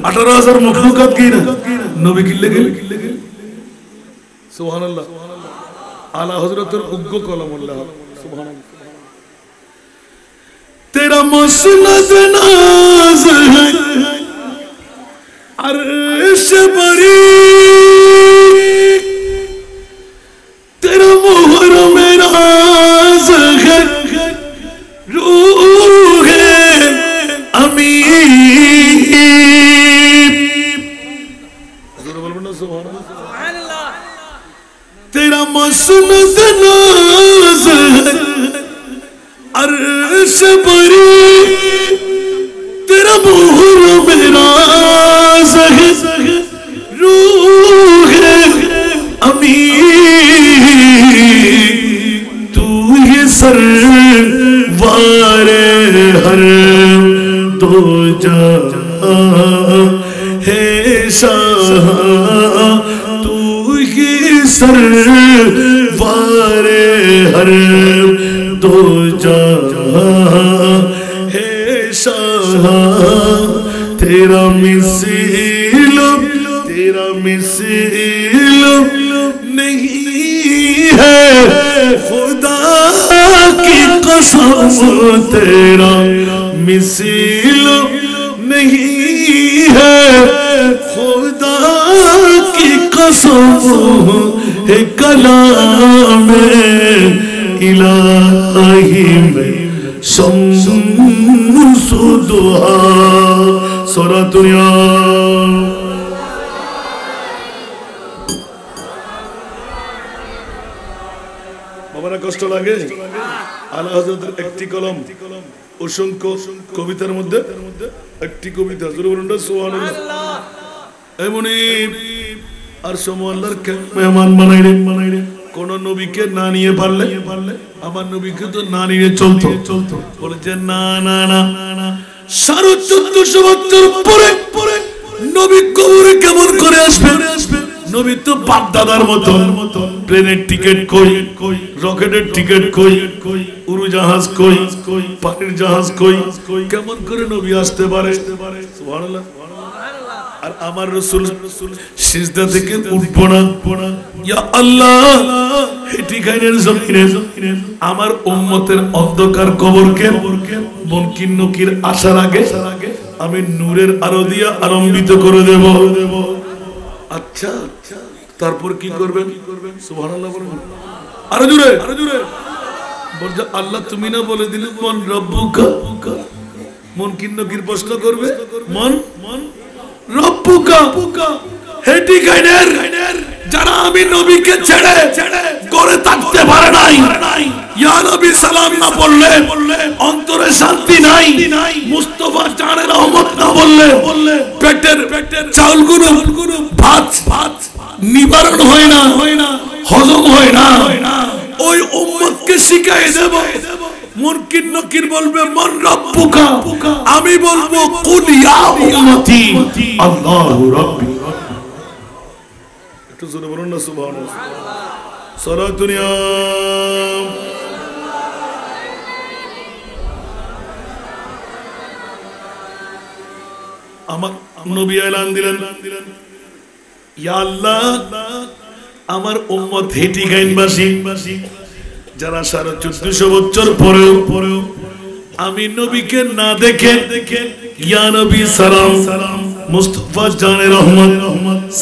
18,000 মখলুকাত গই না নবী কিল্লে গেল সুবহানাল্লাহ আলা হযরতের উগ্গ কলামুল্লাহ সুবহানাল্লাহ তেরা মুসনদ নাজ है अर्श बरी तेरा मोहर मेरा ज़हर रूह अमीर तेरा मसनद नाज़ है अर्श बरी तेरा मोहर मेरा रूह अमीर तू ये सरवारे हर दो जहां है शाह तू ये सरवारे हर दो जहां है शाह तेरा मिसिल नहीं है खुदा की कसम तेरा मिसिल नहीं है खुदा की कसम है कलाम इलाही में शम्सु दुहा सरातुनिया কষ্ট লাগে আলা হযরতের একটি কলম অসংখ্য কবিতার মধ্যে একটি কবিতা জোরে বলুন না সুবহানাল্লাহ এমনি আর আল্লাহর মেহমান বানাইলেন কোন নবীকে না নিয়ে পারলে আমার নবীকে তো না নিয়ে চলতো বলেছে না না না 1450 বছর পরে নবী কবরে কেমন করে আসবে নবী তো বাপ দাদার মতো প্লেনের টিকিট কই রকেটের টিকিট কই উড়োজাহাজ কই পানির জাহাজ কই কেমন করে নবী আসতে পারে সুবহানাল্লাহ আর আমার রাসূল সিজদা থেকে উঠবো না। ইয়া আল্লাহ, হেটিকাইনের জমিনে আমার উম্মতের অন্ধকার কবরকে মুনকির নকির আসার আগে আমি নূরের আলো দিয়া আলোকিত করে দেব। আচ্ছা, তারপর কি করবেন? সুবহানাল্লাহ বলবেন। আরো জোরে, আরো জোরে বলছে আল্লাহ তুমি না বলে দিলে মান রব্বুকা, মুনকির নকির প্রশ্ন করবে মান রব্বুকা। হেটিকাইনের যারা আমি নবীকে ছেড়ে করে থাকতে পারে নাই, ইয়া নবী সালাম না বললে অন্তরে শান্তি নাই, মুস্তাফা জানের রহমত না বললে পেটের চাউলগুলো ভাত নিবারণ হয় না, হজম হয় না। ওই উম্মতকে শিখাই দেব, মুনকির নকির বলবে মান রব্বুকা, আমি বলবো কুল ইয়া উম্মতি আল্লাহু রাব্বি। একটু জোরে বলুন না সুবহানাল্লাহ। সালাতুন ইয়া আমার নবী এলান দিলেন, ইয়া আল্লাহ আমার উম্মত হেটিকাইনবাসী যারা 1450 বছর পরেও আমি নবীকে না দেখে ইয়া নবী সালাম মুস্তাফা জানের রহমত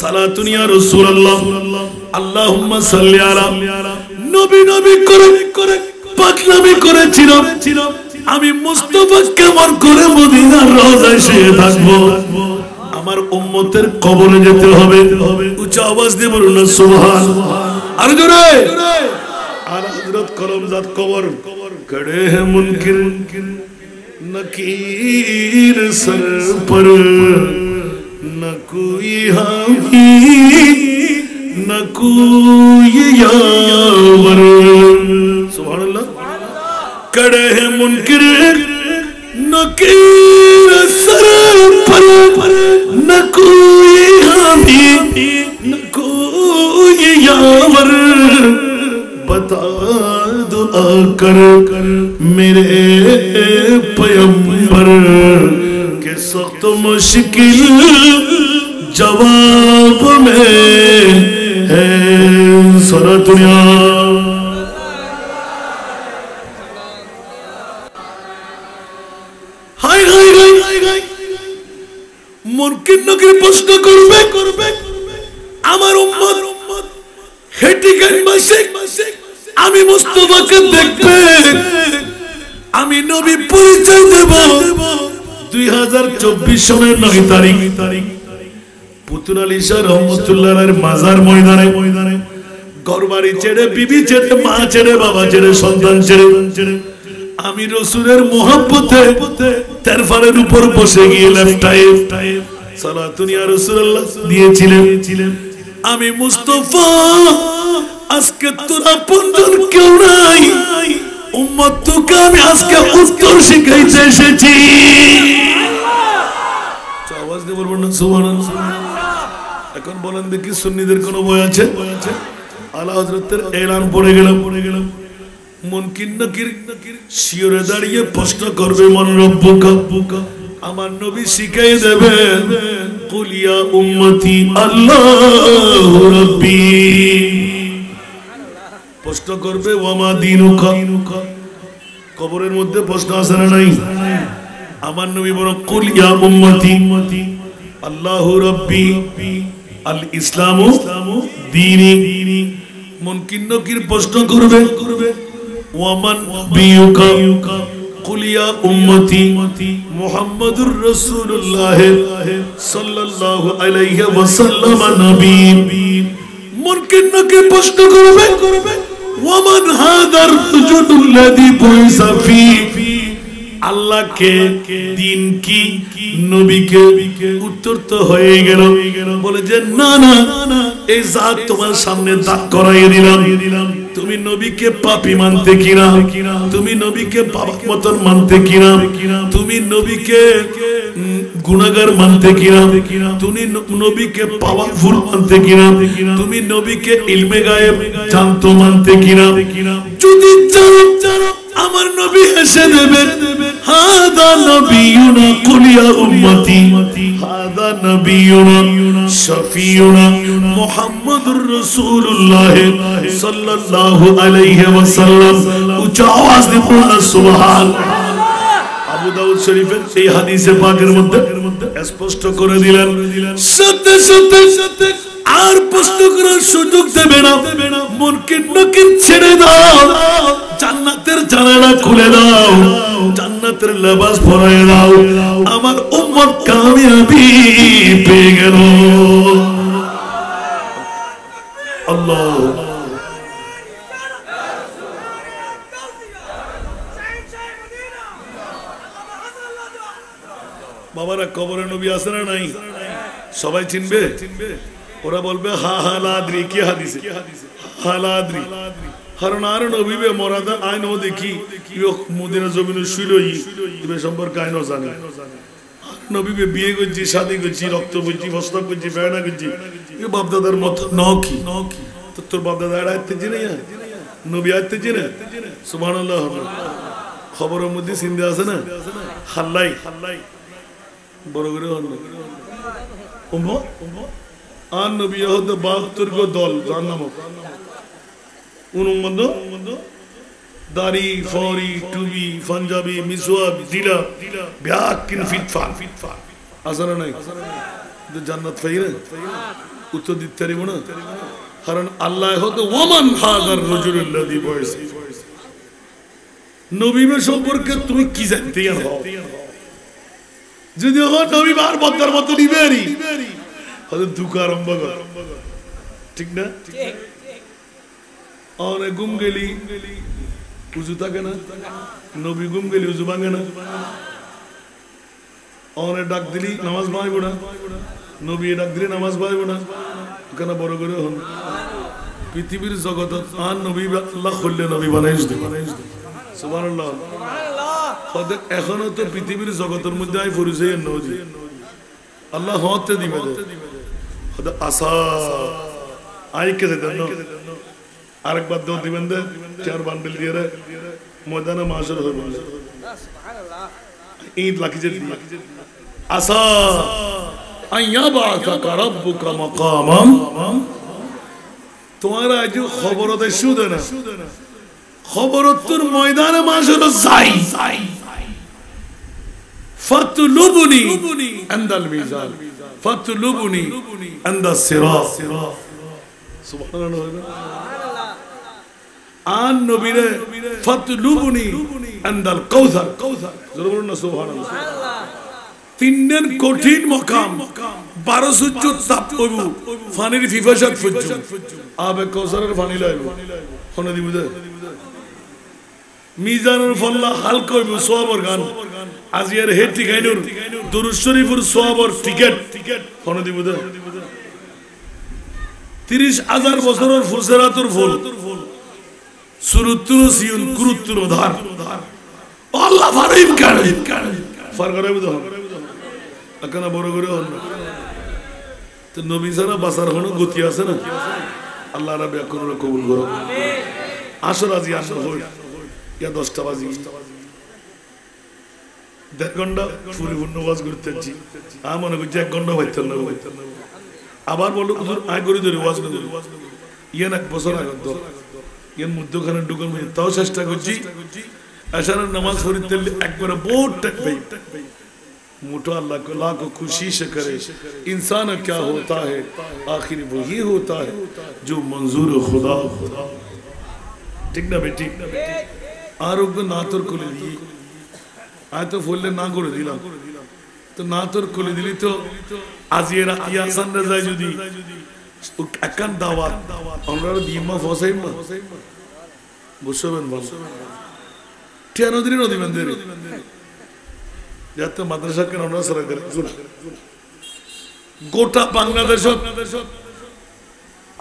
সালাতুন ইয়া রাসূলুল্লাহ আল্লাহুম্মা সাল্লি আলা নবী নবী করে পাকনামি করেছিল। আমি মুস্তাফা কেমন করে মদিনার রওজায় শুয়ে থাকবো? আমার উম্মতের কবরে যেতে হবে। উচ্চ আওয়াজ দিয়ে বলুন না সুবহানাল্লাহ। আর জোরে আলা হযরত কলমজাত কবর खड़े हैं मुनकिर नकीर सर पर, न कोई हामी न कोई यावर। सुभान अल्लाह। खड़े हैं मुनकिर नकीर सर पर, न कोई हामी न कोई यावर। बता दो आकर मेरे पैगंबर के सख्त मुश्किल जवाब में है सारा दुनिया। हाय हाय हाय हाय मुनकिर नकिर प्रश्न करबे আমার উম্মত হেটিকাইনবাসী আমি মুস্তাফাকে দেখবে, আমি নবী পরিচয় দেব। 2024 সনের 9 তারিখ পুতুল আলী শাহ রহমাতুল্লাহর মাজার ময়দানে ঘরবাড়ি ছেড়ে, বিবি ছেড়ে, মা ছেড়ে, বাবা ছেড়ে, সন্তান ছেড়ে আমি রাসূলের মোহাব্বতে তেরফারের উপর বসে গিয়ে লেফটায় সালাতুন ইয়া রাসূলুল্লাহ দিয়েছিলেন। আমি মুস্তাফা আজকে তোরা পঞ্জন কেউ নাই, উম্মত তোকে আমি আজকে উত্তর শিখাইতে এসেছি। আওয়াজ দিয়ে বলবেন না সুবহানাল্লাহ। এখন বলেন দেখি সুন্নিদের কোনো বই আছে? আলা হযরতের এলান পড়ে গেলাম। মুনকির নকির শিয়রে দাঁড়িয়ে প্রশ্ন করবে মান রব্বুকা। আমার নবী শিখাই দেবে কুল ইয়া উম্মতি আল্লাহু রাব্বি। প্রশ্ন করবে ওয়ামা দীনুকা। কবরের মধ্যে প্রশ্ন আছে না নাই? আমার নবী বলে কুল ইয়া উম্মতি আল্লাহু রাব্বি আল ইসলামু দীনি। মুনকির নকির প্রশ্ন করবে ওয়ামান বিয়ুকা কুল ইয়া উম্মতি মুহাম্মাদুর রাসূলুল্লাহ সাল্লাল্লাহু আলাইহি ওয়াসাল্লাম নবী। মুনকির নকির প্রশ্ন করবে ওয়ামান হাদার রাজুলুল্লাযী বুইসা ফি। আল্লাহকে, দিন কি, নবীকে? উত্তর তো হয়ে গেল। বলে যে না না, এই জাত তোমার সামনে দাঁড় করাইয়ে দিলাম। তুমি নবীকে পাপী মানতে কিনা? তুমি নবীকে বাবার মতন মানতে কিনা? তুমি নবীকে গুনাহগার মানতে কিনা? তুমি নবীকে পাওয়ারফুল মানতে কিনা? তুমি নবীকে ইলমে গায়েব জানতো মানতে কিনা? যদি জানো আমার নবী হেসে দেবেন হাদা নবিয়ুনা কুল ইয়া উম্মতি হাদা نبينا شفيعنا محمد رسول الله صلى الله عليه وسلم উচ্চ আওয়াজ দিয়ে পড়ুন সুবহানাল্লাহ আবু দাউদ শরীফের এই হাদিসে পাকের মধ্যে স্পষ্ট করে দিলেন সাথে সাথে আর প্রশ্ন করার সুযোগ দেবে না মুনকির নকির ছেড়ে দাও জান্নাতের জানালা খুলে দাও জান্নাতের লেবাস পরায় দাও আমার উম্মত কামিয়াবি পেয়ে গেল আল্লাহ বাবারা কবরে নবী আছে না নাই সবাই চিনবে ওরা বলবে হা হালাদ্রি কি হাদিসে হালাদ্রি হারনার নবীবে মরাদা আইনো দেখি মদিনা জমিনে শুইলই ইবে সম্পর্কে আইনো জানে নবীবে বিয়ে করছি শাদী করছি রক্ত করছি প্রস্তাব করছি বেড়া করছি এ বাপ দাদার মত নকি তো তোর বাপ দাদা আইতে চিনে নবী আইতে চিনে সুবহানাল্লাহ খবরের মধ্যে চিন্তা আছে না হাল্লাই বড় করে আর নবী হতে 72 গো দল জান্নাম উন্মদ দাড়ি ফরি টুবি পাঞ্জাবি মিসওয়াক দিলা ব্যাকিন ফিটফান আসলে নাই তো জান্নাত পাইরে উত্তর দিতে পারিব না কারণ আল্লাহ হতে ওমান হাদার রাজুলুল্লাযী বয়সে নবীর সম্পর্কে তুমি কি জানতে হও যদি নবী বার বদর মত নিবেরি হয়তো দুঃখ আরম্ভ কর ঠিক না অনেক গুম গেলি উজু থাকে না নবী গুম গেলি উজু ভাঙে না অনেক ডাক দিলি নামাজ পাইব না নবী ডাক দিলি নামাজ পাইব না কেন বড় করে হন পৃথিবীর জগৎ আর নবী আল্লাহ খুললে নবী বানাইস দে সুবহানাল্লাহ এখনো তো পৃথিবীর জগতের মধ্যে আই পরিচয় নজি আল্লাহ হতে দিবে আসা আইকে দেন আরেকবার দো দিবেন দে 4 বান্ডেল দিয়ে ময়দানে মাশর হবে সুবহানাল্লাহ ঈদ লাকিজে আসা আইয়াবাকা রাব্বুকা মাকামাম তোমার আজ খবর দে শুদে না খবর তোর ময়দানে মাশর যাই ফাতলুবনি আনদাল মিজান ফাতলুবনি আনদাস সিরাত সুবহানাল্লাহ আন নবীরে ফাতলুবনি আনদাল কাউসার জোরে বলুন না সুবহানাল্লাহ তিনের কঠিন মাকাম 12 সূর্য তাপ কইবো ফানির ফিফাসাত ফুজু আবে কাউসারের ফানি লাইব কোন দিবুদে মিজানুর ফল্লা হালকা হইব সওয়াবর গান আজিয়ার হে ঠিকাইনুর দুরূদ শরীফের সওয়াবর টিকেট কোন দিবুদে 30000 বছরের ফুসরাতুর ফুল সুরুতুর সিউন কুরুতুর ধার আল্লাহ ফারিম কার ফারগরে বুঝো আকানা বড় করে হল তো নবী সারা বাসার হলো গতি আছে না আল্লাহ রাব্বি কোন কবুল করো আমিন আসর আজি আসর হই ইয়া 10টা বাজি 1.5 ঘন্টা পরিপূর্ণ ওয়াজ করতেছি আমি মনে করছি 1 ঘন্টা হইতো না আবার বলো হুজুর আই করে ধরে ওয়াজ করে ইয়ান এক বছর আগে তো ইয়ান মধ্যখানে ঢুকার মধ্যে তাও চেষ্টা করছি আশারের নামাজ পড়তে একবার বহুত টাকবে मोटो अल्लाह को लाखों खुशी से करे इंसान क्या होता है आखिर वही होता है जो मंजूर खुदा ठीक ना बेटी आरोग्य नातोर कोले दी आय तो फुल्ले ना करे दिलाम तो नातोर कोले दिली तो आज ये यासन रजाई जुदी अकन दावत আমরা দিমা ফসাইমা বুঝছেন বল টিয়া নদী মন্দিরে যাতে মাদ্রাসা কেন আমরা সরাই দেন গোটা বাংলাদেশ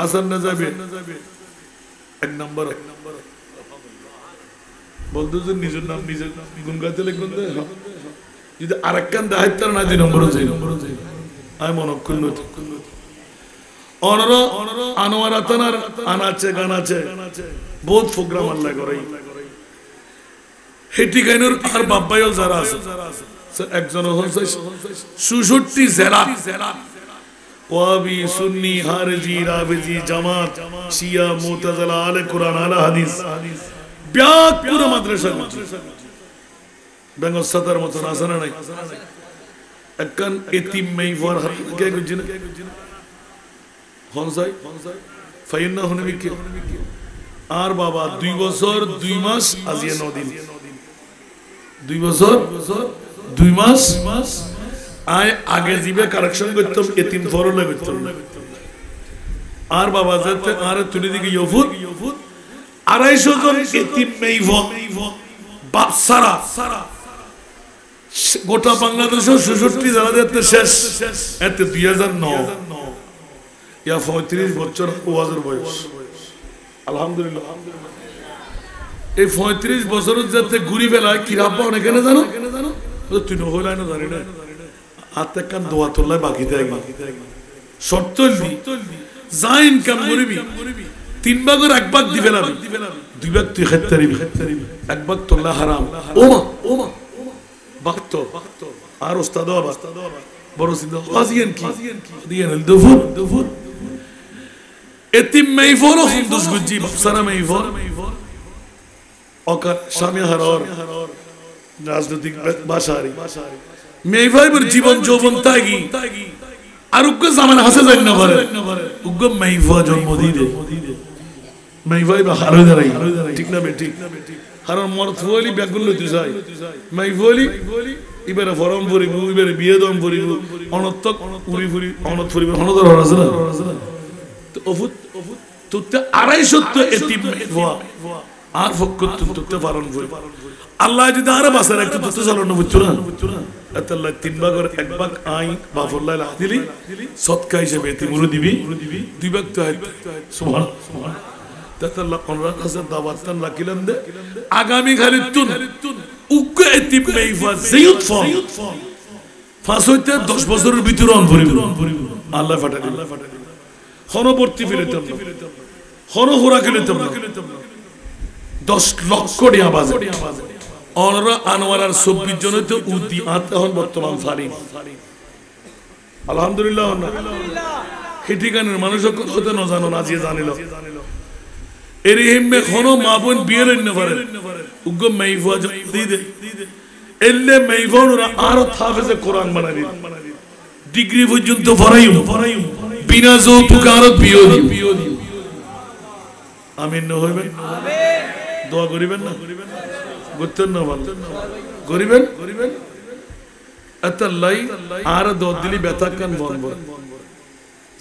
আসান না যাবে এক নাম্বার বলতো যে নিজের নাম নিজে গুনগাতে লিখবেন যদি আরেকখান দায়িত্ব না দিই নম্বর আমি মনে করল অনরা আনোয়ার আতানার আনাচে গানাচে বহুত প্রোগ্রাম আল্লাহ করে হেটি গাইনের আর বাব্বাইল যারা আছে একজন হচ্ছে ৬৬ জেলা ওয়াহাবি সুন্নি হারজি রাফিজি জামাত শিয়া মুতাজিলা আলে কোরআন আলে হাদিস ব্যাক পুরো মাদ্রাসা বেঙ্গল সাতার মত আছে না নাই একখান এতিম মেইফার কে গুজিনা হনসাই ফাইন্না হনবি কে আর বাবা 2 বছর 2 মাস আজিয়ে নদিন 2 বছর 2 মাস আয় আগে জিবে কারেকশন করতাম এতিম ফরলে করতাম আর বাবা যাতে আর তুলি দিকে ইয়ফুত 250 জন এতিম মেইফা বাপসারা গোটা বাংলাদেশে 66 জেলা যেতে শেষ এতে 2009 ইয়া 35 বছর ওয়াজের বয়স আলহামদুলিল্লাহ এই 35 বছরের যাতে ঘুরি বেলায় কি রাব্বা অনেকে না জানো তুই নহলাই না জানি না হাতে কান দোয়া তোলাই বাকি দেয় শর্ত যা ইনকাম করবি 3 ভাগের 1 ভাগ দিবে না 2 ভাগ তুই খেতে পারবি 1 ভাগ তোলা হারাম ওমা বাক্ত আর ওস্তাদ বড় সিদ্ধ আজিয়েন কি দিয়েন দুফুর এতিম মেইফর হিন্দুস গুজি বাপসারা মেইফর অকার স্বামী হারার রাজনৈতিক বাসারি মেইফাইবার জীবন যৌবন তাগি আর উগ্র জামান হাসে যাই না পারে উগ্র মেইফা জন্ম দিদে মেইফাই বা হারো দাঁড়াই ঠিক না বেটি হারার মরত ফুয়ালি ব্যাগুল লইতে চাই মেইফালি ইবারে ফরম পরিব ইবারে বিয়ে দম পরিব অনত্তক উড়ি ফুরি অনত ফুরিব হনদর আছে না তো অফুত তুতে 250 এতিম মেইফা আর ফকত তুতে পারন ফুরি আল্লাহ যদি আরে বাসার একটু তুতে চালানো বুঝছো না আল্লাহ 3 ভাগের 1 ভাগ আই বাফুল্লাহ দিলি সদকা হিসেবে এতিমুরে দিবি 2 ভাগ তো সুবহান তাআলা কোরআন কাছে দাওয়াতান রাখিলেন দে আগামী খালিতুন উগ্র এতিম মেইফা জিয়ুত ফাস হইতে 10 বছরের ভিতরে অন ভরিব আল্লাহ ফাটা দিল হনবর্তী ফিরেতাম হন হোরা খেলেতাম 10 লক্ষ টাকা বাজে অনরা আনোয়ারার 24 জন তো উদি আতহন বর্তমান ফারিন আলহামদুলিল্লাহ হিটিকানের মানুষ কত না জানো না যে জানিল এর হিমে কোন মাবুন বিয়ের ন পারে উগ্র মেইফা দিদে এলে মেইফানরা আর হাফেজে কোরআন বানাই দিল ডিগ্রি পর্যন্ত পড়াইও বিনা যৌতুকে আর বিয়ে দি আমিন ন হইবেন আমিন দোয়া করিবেন না গুরুত্ব না ভালো করিবেন আতাল্লাই আর দোয়া দিলি বেতা কান বন্ধ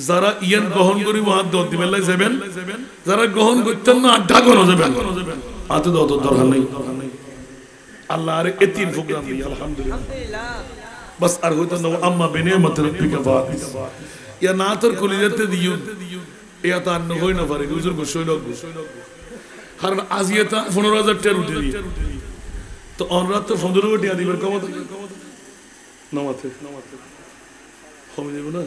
যারা ইয়ান গ্রহণ করিব হাত দোয়া দিবেন লাই যাবেন যারা গ্রহণ করতেন না আড্ডা কোন যাবেন আত দোয়া তো দরকার নাই আল্লাহ আর এতিম প্রোগ্রাম দি আলহামদুলিল্লাহ বাস আর হইতো না আম্মা বিনিয়ামত রাব্বিকা ফাতিস ইয়া না তোর কলিজাতে দিও ইয়া তা ন হই না পারে হুজুর গোসই লোক কারণ আজিয়াতা 15000 টাকা উঠে দি তো অনরাত তো 15 টাকা দিবার কম নামাতে হবে দেব না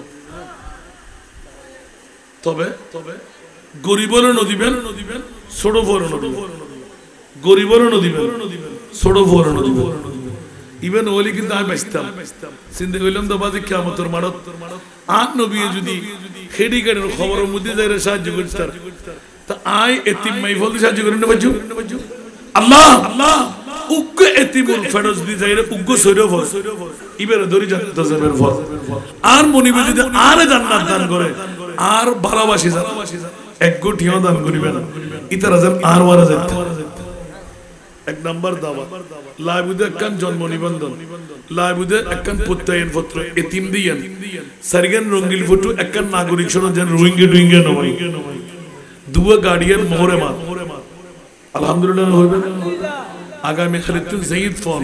তবে গরিবর নদিবেন ছোট বড় নদিবেন গরিবর নদিবেন ছোট বড় নদিবেন ইভেন ওলি কিন্তু আমি বাঁচতাম চিন্তা করলাম তো বাজে কিয়ামতের মারত আর নবী যদি খেডি গাড়ির খবরের মধ্যে যাই সাহায্য করতার তা আই এতিম মাইফল সাহায্য করেন না বাজু আল্লাহ উগ্র এতিমুল ফেরজ দি যাইরে উগ্র সৈর ফর ইবের ধরি জান্নাত যাবের ফর আর মনিবে যদি আর জান্নাত দান করে আর ভালোবাসি যা এক কোটিও দান করিবেন ইতারা যেন আর ওয়ারা যেত এক নাম্বার দাওয়াত লাইবুদে একখান জন্ম নিবন্ধন লাইবুদে একখান প্রত্যয়ন পত্র এতিম দিয়েন সারিগান রঙ্গিল ফটো একখান নাগরিক সনদ যেন রোহিঙ্গা নয় দুয়া গার্ডিয়ান মোহরে মাত আলহামদুলিল্লাহ হইবে আগামী খালিদুল জাইদ ফোন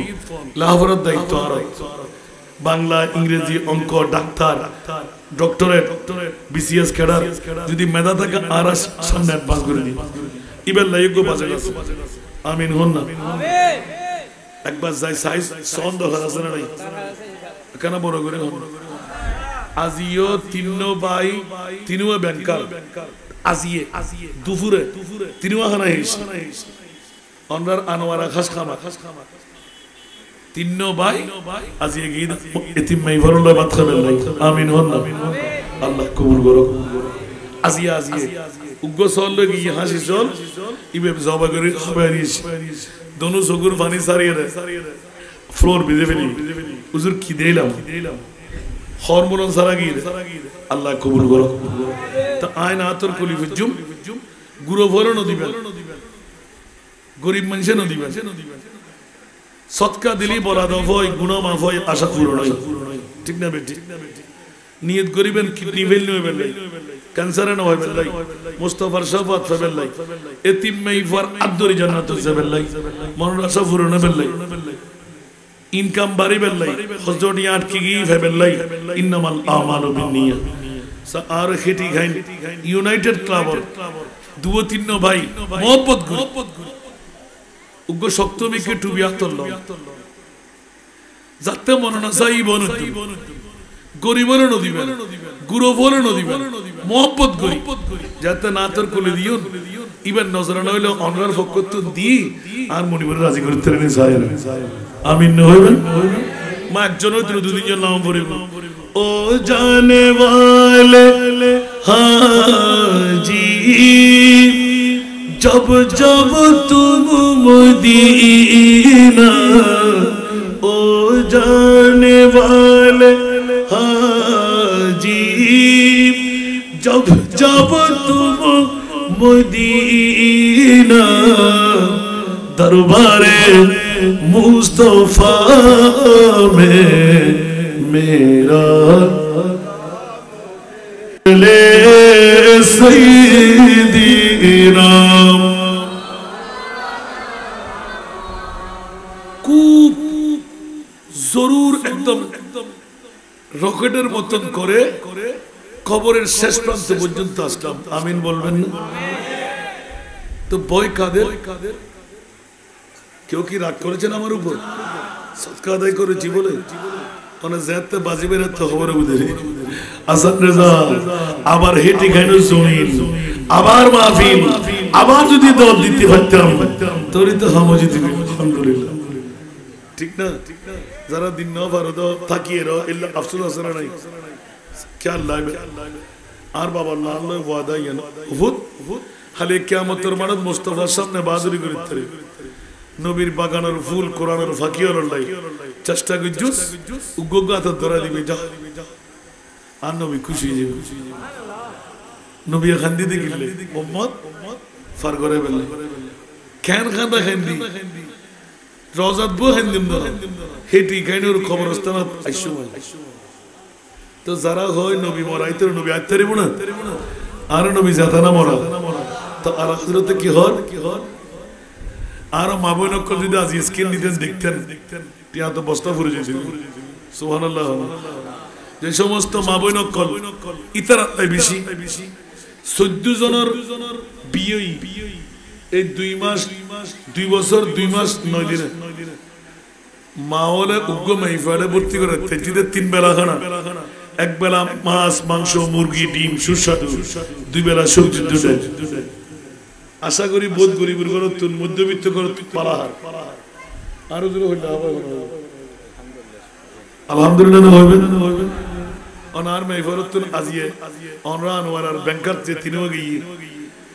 লাহোরের দায়িত্ব আর বাংলা ইংরেজি অঙ্ক ডাক্তার ডক্টরেট বিসিএস ক্যাডার যদি মেধা থাকে আর সামনে পাস করে দি ইবেল লাইগো বাজে আছে আমিন হন না একবার যাই সাইজ সন্দ হারাছে না নাই কেন বড় করে হন আজিও তিনো ভাই তিনুয়া ব্যাংকার আজিয়ে দুপুরে তিনুয়া খানা হিস অনরার আনোয়ারা খাস খামা তিনো ভাই আজি এগিয়ে এতিম মাই ভরল ভাত খাবেন নাই আমিন হন না আল্লাহ কবুল করো আজি আজি উগ্র চল গিয়ে হাসি চল ইবে জবা করে খাবারিস দোনো চকুর পানি সারিয়ে রে ফ্লোর ভিজে ফেলি হুজুর কি দিলাম হরমোন সারা গিয়ে আল্লাহ কবুল করো তা আয় না তোর কলি ফুজুম গুরু ভরো নদিবেন গরিব মানুষে নদিবেন সৎকা দিলি বরাদ হয় গুনাহ মাফ হয় আশা পূরণ হয় ঠিক না বেটি নিয়ত করিবেন কিডনি ফেল নয় বেলাই ক্যান্সারে না হয় বেলাই মুস্তাফার শাফাত বেলাই এতিম মাইফার আদরি জান্নাত বেলাই মনের আশা পূরণ বেলাই ইনকাম বাড়ি বেলাই হজরটি আটকে গিয়ে বেলাই ইন্নামাল আমালু বিন্নিয়াত আর খেটি খাইন ইউনাইটেড ক্লাবর দুও তিন ভাই মোহব্বত গুরু উগ্র সপ্তমীকে টুবিয়া তল্ল যাতে মনে না চাই বন গরিবের নদীবেন গুরু বলে নদীবেন মোহব্বত করি যাতে না তোর কোলে দিও ইবেন নজরানা হইলে অনরার ফকত দি আর মনিবর রাজি করতে নি যায় আমিন হইবেন মা একজন হইতো দুই তিনজন নাম পড়িব ও জানে वाले हाजी जब जब तुम मदीना ओ जाने वाले हाजी जब जब तुम मदीना दरबारे मुस्तफा में मेरा ले सईदी राम खूब जरूर एकदम রকেটের মতন করে কবরের শেষ প্রান্ত পর্যন্ত আসলাম আমিন বলবেন না তো ভয় কাদের কেউ কি রাগ করেছেন আমার উপর সদকা আদায় করেছি বলে মানে যেতে বাজি বেরোতে খবর বুঝে আসান রেজা আবার হেঁটে খাইল জমিন আবার মাহফিল আবার যদি দল দিতে পারতাম তোরই তো হামজি দিবি আলহামদুলিল্লাহ ঠিক না যারা দিন না পারো তো থাকিয়ে রো ইল্লা আফসোস আছে না নাই খেয়াল লাগবে আর বাবা আল্লাহ ওয়াদা ইয়ান উহুদ খালি কিয়ামতের মাঠে মুস্তাফার সামনে বাহাদুরি করতে নবীর বাগানের ফুল কোরআনের ফাকিয়র লাই চেষ্টা করছিস উগ্রগাত ধরা দিবি যা আর নবী খুশি হয়ে যাবে নবী খান্দি দি গিলে মোহাম্মদ ফার করে বেলে কেন খান্দা খান্দি রওজাত বো খান্দিম না হেটি গাইনোর খবরস্থানত আইসু তো যারা হয় নবী মরাইতে নবী আইতারিব না আর নবী জাতানা মরা তো আর হযরতে কি হর আর মা বোনকে যদি আজ স্ক্রিন দিতেন দেখতেন টিয়া তো বস্তা ভরে যেত সুবহানাল্লাহ যে সমস্ত মা বোনকল ইতারাতে বেশি 14 জনের বিয়ে এই 2 মাস 2 বছর 2 মাস 9 দিনে মা হলে উগ্র মাইফারে ভর্তি করে তেজিতে 3 বেলা খানা এক বেলা মাছ মাংস মুরগি ডিম সুস্বাদু 2 বেলা সবজি দুটো আশা করি বোধ গরিবের ঘর তুন মধ্যবিত্ত ঘর পালাহার আরো দূরে হইলে আলহামদুলিল্লাহ হইবে না হইবে অনার মাইফারত তুন আজিয়ে অনরা আনোয়ার আর ব্যাংকার যে তিনও গিয়ে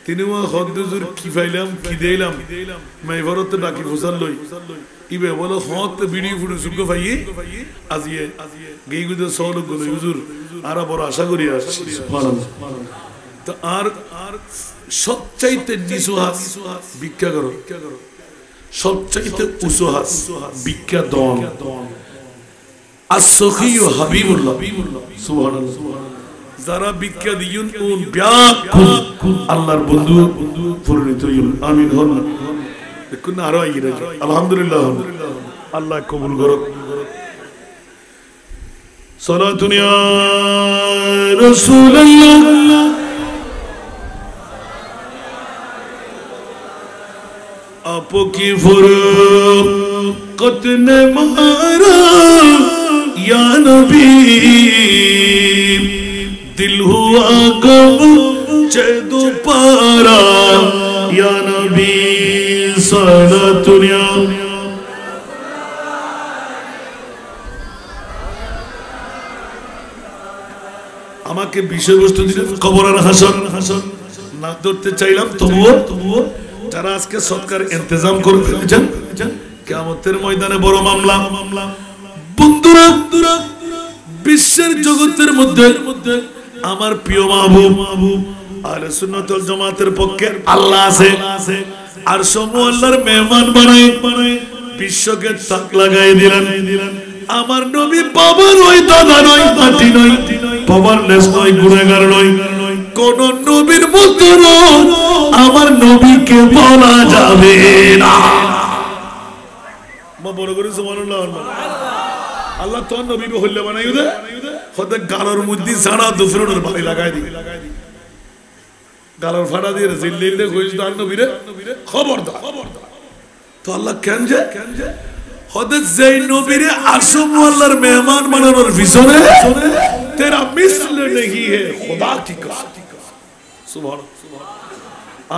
তিনও হদ্দুজুর কি ফাইলাম কি দেইলাম মাইফারত ডাকি ফুসাল লই ইবে বলো হত ভিডিও ফুটো সুগো ভাইয়ে আজিয়ে গেইগুদে সওলো গলো হুজুর আরা বড় আশা করি আসছি সুবহানাল্লাহ তো আর সবচাইতে নিচু হাত ভিক্ষা করো সবচাইতে উঁচু হাত ভিক্ষা দান as-sakhiyu habibullah সুবহানাল্লাহ যারা ভিক্ষা দিয়ুন কোন ব্যাকুল আল্লাহর বন্ধু পরিণত হইল আমিন হন দেখুন আরো আইরা আলহামদুলিল্লাহ আল্লাহ কবুল করুক সালাতুন ইয়া রাসূলুল্লাহ आपकी फुरकत ने मारा या नबी दिल हुआ गम चेदो पारा या नबी सलातुन या আমাকে বিষয়বস্তু দিলেন কবর আর হাসর না ধরতে চাইলাম, তবুও যারা আজকে সৎকার ইন্তজাম করে ফেলেছেন, কিয়ামতের ময়দানে বড় মামলা। বন্ধুরা, বিশ্বের জগতের মধ্যে আমার প্রিয় মাহবুব আহলে সুন্নাত ওয়াল জামাতের পক্ষে আল্লাহ আছে, আর সমূহ আল্লাহর মেহমান বানাই বিশ্বকে তাক লাগাই দিলেন। আমার নবী বাবার নয়, দাদা নয়, মাটি নয়, বাবার লেস নয়, গুনাহগার নয়, কোন নবীর মতো আমার নবীকে বলা যাবে না। মা বড় করে সুবহানাল্লাহ। আল্লাহ তো নবী হইলে বানাই দে, হতে গালর মধ্যে সারা দুফরনের বাড়ি লাগাই দি, গালর ফাড়া দিয়ে জিল্লিলে কইস দান নবীরে খবরদার। তো আল্লাহ কেন যে হতে যেই নবীরে আসম আল্লাহর মেহমান বানানোর পিছনে তেরা মিসল नहीं है खुदा की कसम। সুবহানাল্লাহ।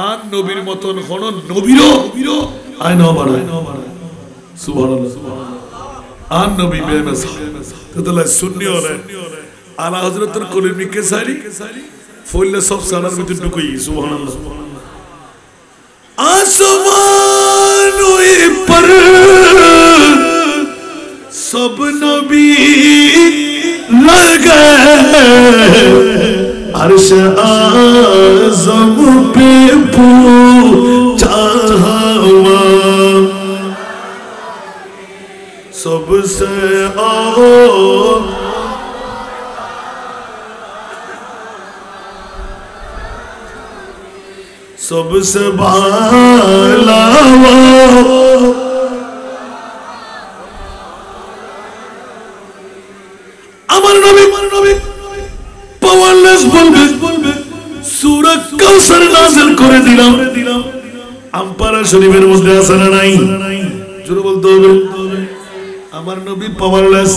আর নবীর মতন কোন নবীরও আইন বানায়। সুবহানাল্লাহ। আর নবী বেমিসাল তাহলে সুন্নি হলে আলা হযরতের কলিমি কে সারি ফুললে সব সালার ভিতর ঢুকই। সুবহানাল্লাহ। আসমান पर सब नबी लगे, अर्श आज़म पे पूछा हुआ, सबसे सबसे बाला আমার নবী পাওয়ারলেস বলবে সূরা কাউসার নাযিল করে দিলাম। আম্পারা শরীফের মধ্যে আছে না নাই? জোরে বলতে হবে। আমার নবী পাওয়ারলেস।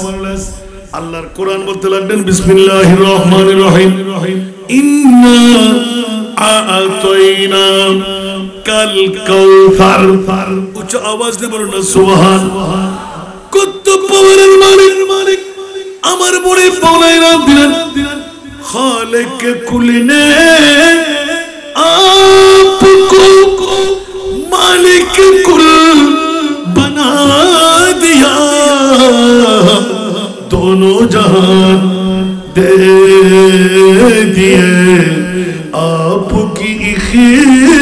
আল্লাহর কোরআন বলতে লাগলেন বিসমিল্লাহির রহমানির রহিম, ইন্না আ'তাইনা কাল কাউসার। উচ্চ আওয়াজ দিয়ে বলুন না সুবহান। কত পাওয়ারের মালিক আমার বড়ে পাওনাইরা দিলেন। খালিক কুল ने आपको मालिक कुल बना दिया, दोनों जहान दे दिए आपकी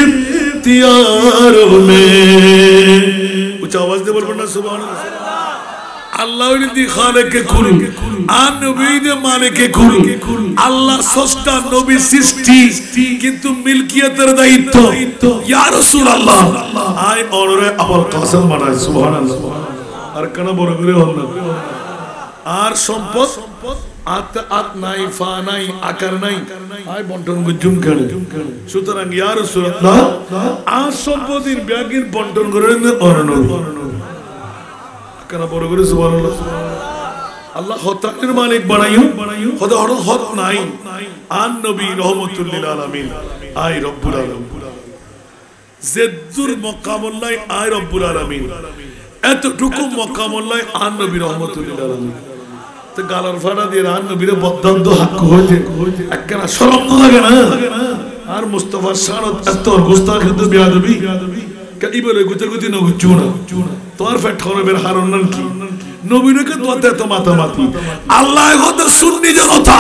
इख्तियार में। उच्च आवाज दे बोल पड़ना सुभान अल्लाह। আল্লাহ দি খালেকে কুল, আর নবী দে মালিকে কুল। আল্লাহ স্রষ্টা, নবী সৃষ্টি, কিন্তু মিলকিয়তের দায়িত্ব ইয়া রাসূলুল্লাহ আয় অনরে আবার কসম বানায়। সুবহানাল্লাহ। আর কেন বড় করে হল না? আর সম্পদ আত নাই, ফা নাই, আকার নাই, আয় বন্টন গুজুম করে। সুতরাং ইয়া রাসূলুল্লাহ আর সম্পদের ব্যাগের বন্টন করে অননব কেন বড় করে সুবহানাল্লাহ। আল্লাহ হতাকের মালিক বানাইও, হতে হত নাই। আর নবী রহমাতুল লিল আলামিন আয় রব্বুল আলামিন, জেদ্দুর মকামুল্লাহ আয় রব্বুল আলামিন, এতটুকু মকামুল্লাহ আর নবী রহমাতুল লিল আলামিন। তো গালার ফাড়া দিয়ে আর নবীরে বদদন্দ হক হইতে একখানা শরম লাগে না? আর মুস্তাফার শানত এত গুস্তাখি তো বেয়াদবি কে বলে গুতি ন গুচুনা তোর ফেট খরবের হারনান কি নবীকে তোতে তো মাতামাতি। আল্লাহ হতে সুন্নি জনতা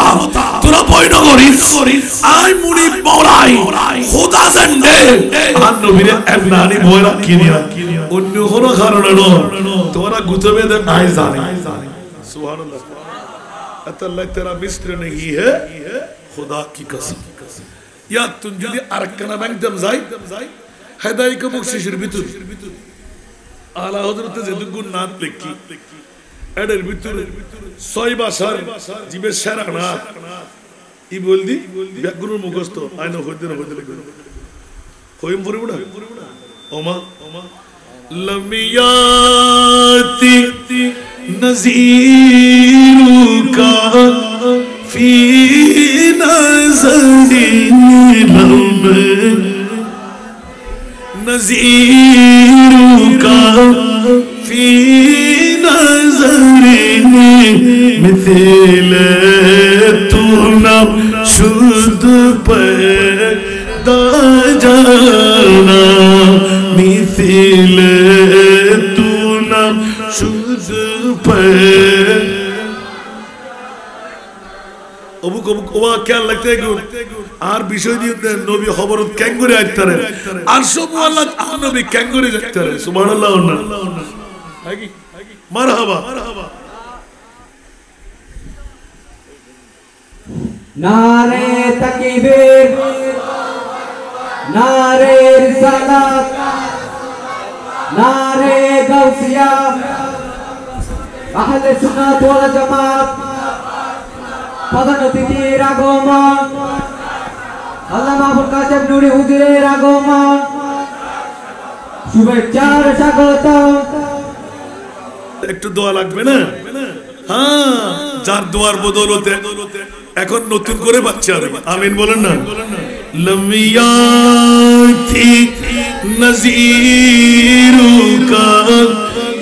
তোরা বইন করিস আই মুনি মওলাই খোদা জানে আর নবীরে এমনানি বয়রা কিনিয়া অন্য কোন কারণে ন তোরা গুতবে দে আই জানে। সুবহানাল্লাহ। अल्लाह तेरा मिस्र नहीं है खुदा की कसम। या तुम যদি আরেকখানা ব্যাংকদম যাই হেদায়েত বখশিশের ভিতর আলা হযরতে যেদুগুন নাত লিখি এর ভিতর ছয় ভাষার জিবে সেরা নাত ই বলদি ব্যাগুর মুখস্থ আইনো হইতে লিখো কইম পড়িব না ওমা লমিয়াতি नज़ीरुका फी नज़री लम्हे नज़ीरुका फी नज़री मिथिल तू न शुद्ध पैदा जाना मिथिल तू नाम शुद्ध पैदा অবুক অবুক ওয়া খেয়াল লাগতে আর বিষয় দিয়ে নবী খবরত কেন করে আইতারে আর সব আল্লাহ নবী কেন করে যাইতারে সুবহানাল্লাহ মারহাবা নারে তাকবীর নারে রিসালাত নারে গাউসিয়া আহলে সুন্নাত ওয়াল জামাত প্রধান অতিথির আগমন আল্লামা আবুল কাসেম নুরি হুজুরের আগমন শুভেচ্ছার স্বাগত একটু দোয়া লাগবে না হ্যাঁ যার দোয়ার বদৌলতে এখন নতুন করে বাচ্চা হবে আমিন বলেন না লমিয়াতি নজিরুকা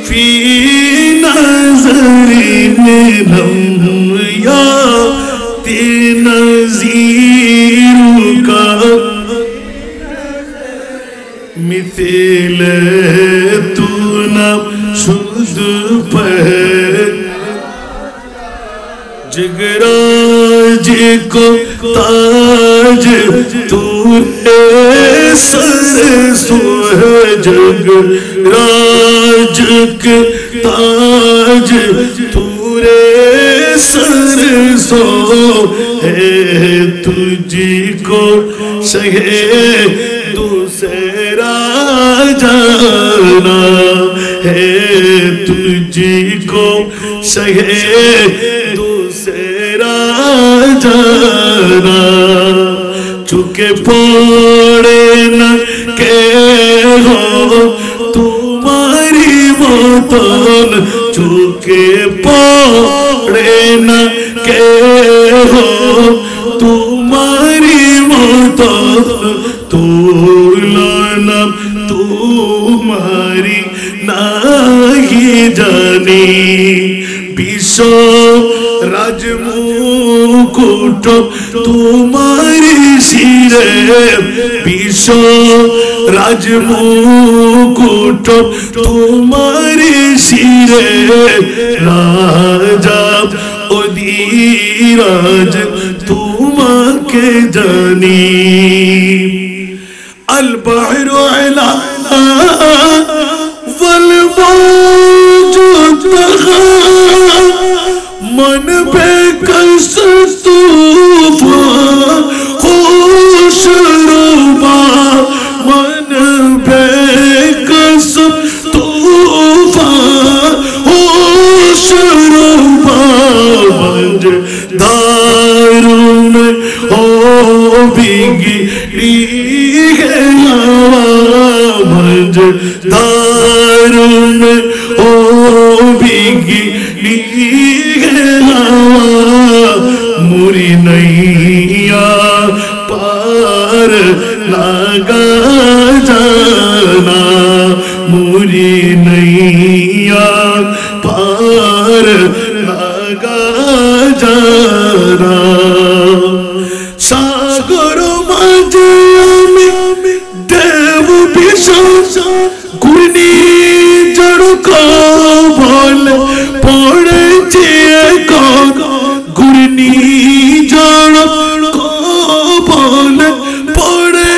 ফি নজরি লমিয়াতি নজিরুকা মিথিল তু নাম শুদ্ধ जगराज को ताज तूने सर सोह जगराज के ताज तूने सर सो है तुझको सहे दूसरा जाना है तुझको सहे दूसरा जाना चुके पड़े न के हो तुम्हारी मतन चुके पड़े न के हो तुम्हारी मतन तुलना तुम्हारी नहीं जानी विश्व राजमुकुट तुम्हारी शिरे विश्व राजमुकुट तुम्हारी शिरे राजा अधिराज तुम्हाके जानी अल बहरु अला वल मौजू तहा मन बेकस तूफान खुश रुबा मन बेकस तूफान खुश रुबा मंज दारुन हो बिगड़ी है मंज दारुन हो बिगड़ी मुरी नैया पार लगा जाना मुरी नैया पार लगा जाना सागर माझे आमी देव विश्वास गुनी जड़ को बोले पड़े गुरनी जान को बोले पड़े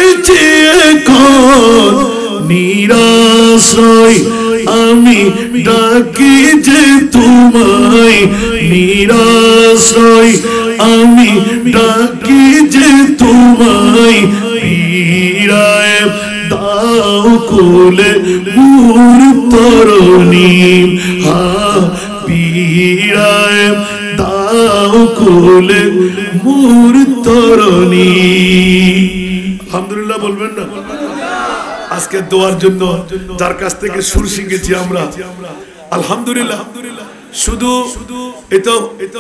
निराश्रय आमी डाकी जे तुम्हाय निराश्रय आमी डाकी जे तुम्हाय पीड़ाय दाओ कोले मूर तरणी हाँ पीड़ाय दाओ कोले मूर तरणी আলহামদুলিল্লাহ বলবেন না আজকে দোয়ার জন্য যার কাছ থেকে সুর শিখেছি আমরা আলহামদুলিল্লাহ শুধু এটা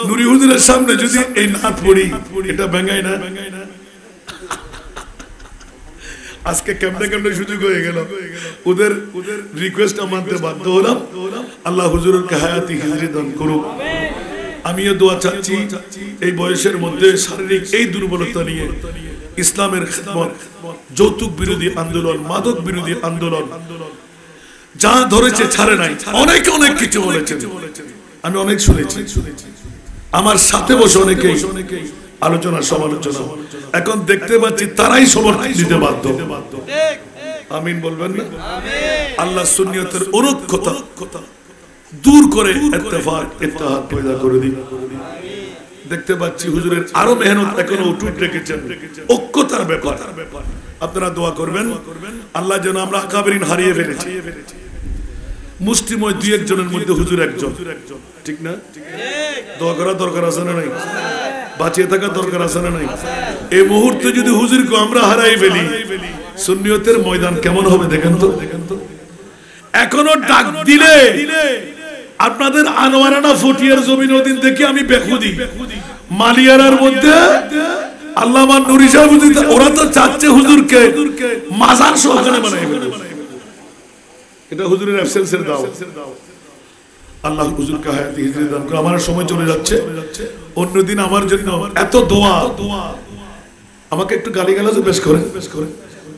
নুরি হুজুরের সামনে যদি এই নাত পড়ি এটা ভাঙায় না আজকে কেমনে কেমনে সুযোগ হয়ে গেল ওদের রিকোয়েস্ট মানতে বাধ্য হলাম আল্লাহ হুজুরের হায়াতি হিজরি দান করুক আমিও দোয়া চাচ্ছি এই বয়সের মধ্যে শারীরিক এই দুর্বলতা নিয়ে ইসলামের খিদমত, যৌতুক বিরোধী আন্দোলন, মাদক বিরোধী আন্দোলন যা ধরেছে ছাড়ে নাই, অনেক অনেক কিছু বলেছেন, আমি অনেক শুনেছি। আমার সাথে বসে অনেকেই আলোচনা সমালোচনা, এখন দেখতে পাচ্ছি তারাই সমর্থন দিতে বাধ্য। আমিন বলবেন না? আল্লাহ সুন্নিয়তের অনৈক্যতা দূর করে ইত্তেফাক ইত্তেহাদ পয়দা করে দিন। দেখতে পাচ্ছি হুজুরের আরো মেহনত এখনো উঠুট রেখেছেন ঐক্যতার ব্যাপার। আপনারা দোয়া করবেন আল্লাহ যেন, আমরা আকাবেরিন হারিয়ে ফেলেছি, মুষ্টিময় দুই একজনের মধ্যে হুজুর একজন, ঠিক না? দোয়া করা দরকার আছে না নাই? বাঁচিয়ে থাকার দরকার আছে না নাই? এই মুহূর্তে যদি হুজুরকে আমরা হারাই ফেলি, সুন্নিয়তের ময়দান কেমন হবে দেখেন তো। এখনো ডাক দিলে আপনাদের আনোয়ারানা ফটিয়ার জমিন ওদিন দেখি আমি বেখুদি, মালিয়ারার মধ্যে আল্লামা নুরি সাহেব, ওরা তো চাচ্ছে হুজুরকে মাজার সহকারে বানাই ফেলে। এটা হুজুরের অ্যাবসেন্সের দাও। আল্লাহ হুজুরকে হায়াতে হিজরি দান করে। আমার সময় চলে যাচ্ছে, অন্যদিন আমার জন্য এত দোয়া, আমাকে একটু গালিগালাজ বেশ করেন,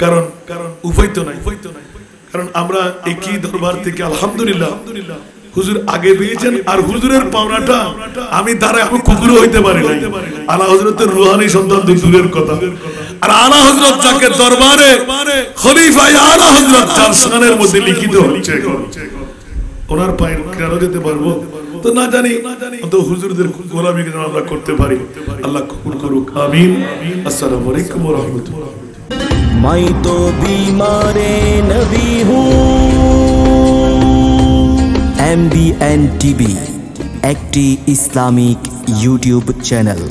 কারণ উপায় তো নাই। কারণ আমরা একই দরবার থেকে আলহামদুলিল্লাহ হুজুর আগে পেয়েছেন, আর হুজুরের পাওনাটা আমি দ্বারা আমি কুকুরও হইতে পারি নাই। আলা হযরতের রুহানি সন্তান দূরের কথা, আর আলা হযরত যাকে দরবারে খলিফা আলা হযরত যার শানের মধ্যে লিখিত হচ্ছে, ওনার পায়ের কিনারে যেতে পারবো তো না জানি, তো হুজুরদের গোলামি যেন আমরা করতে পারি। আল্লাহ কবুল করুক, আমিন। আসসালামু আলাইকুম ওয়া রাহমাতুল্লাহ। मैं तो बीमारे नबी हूँ। MBN TV একটি ইসলামিক ইউটিউব চ্যানেল।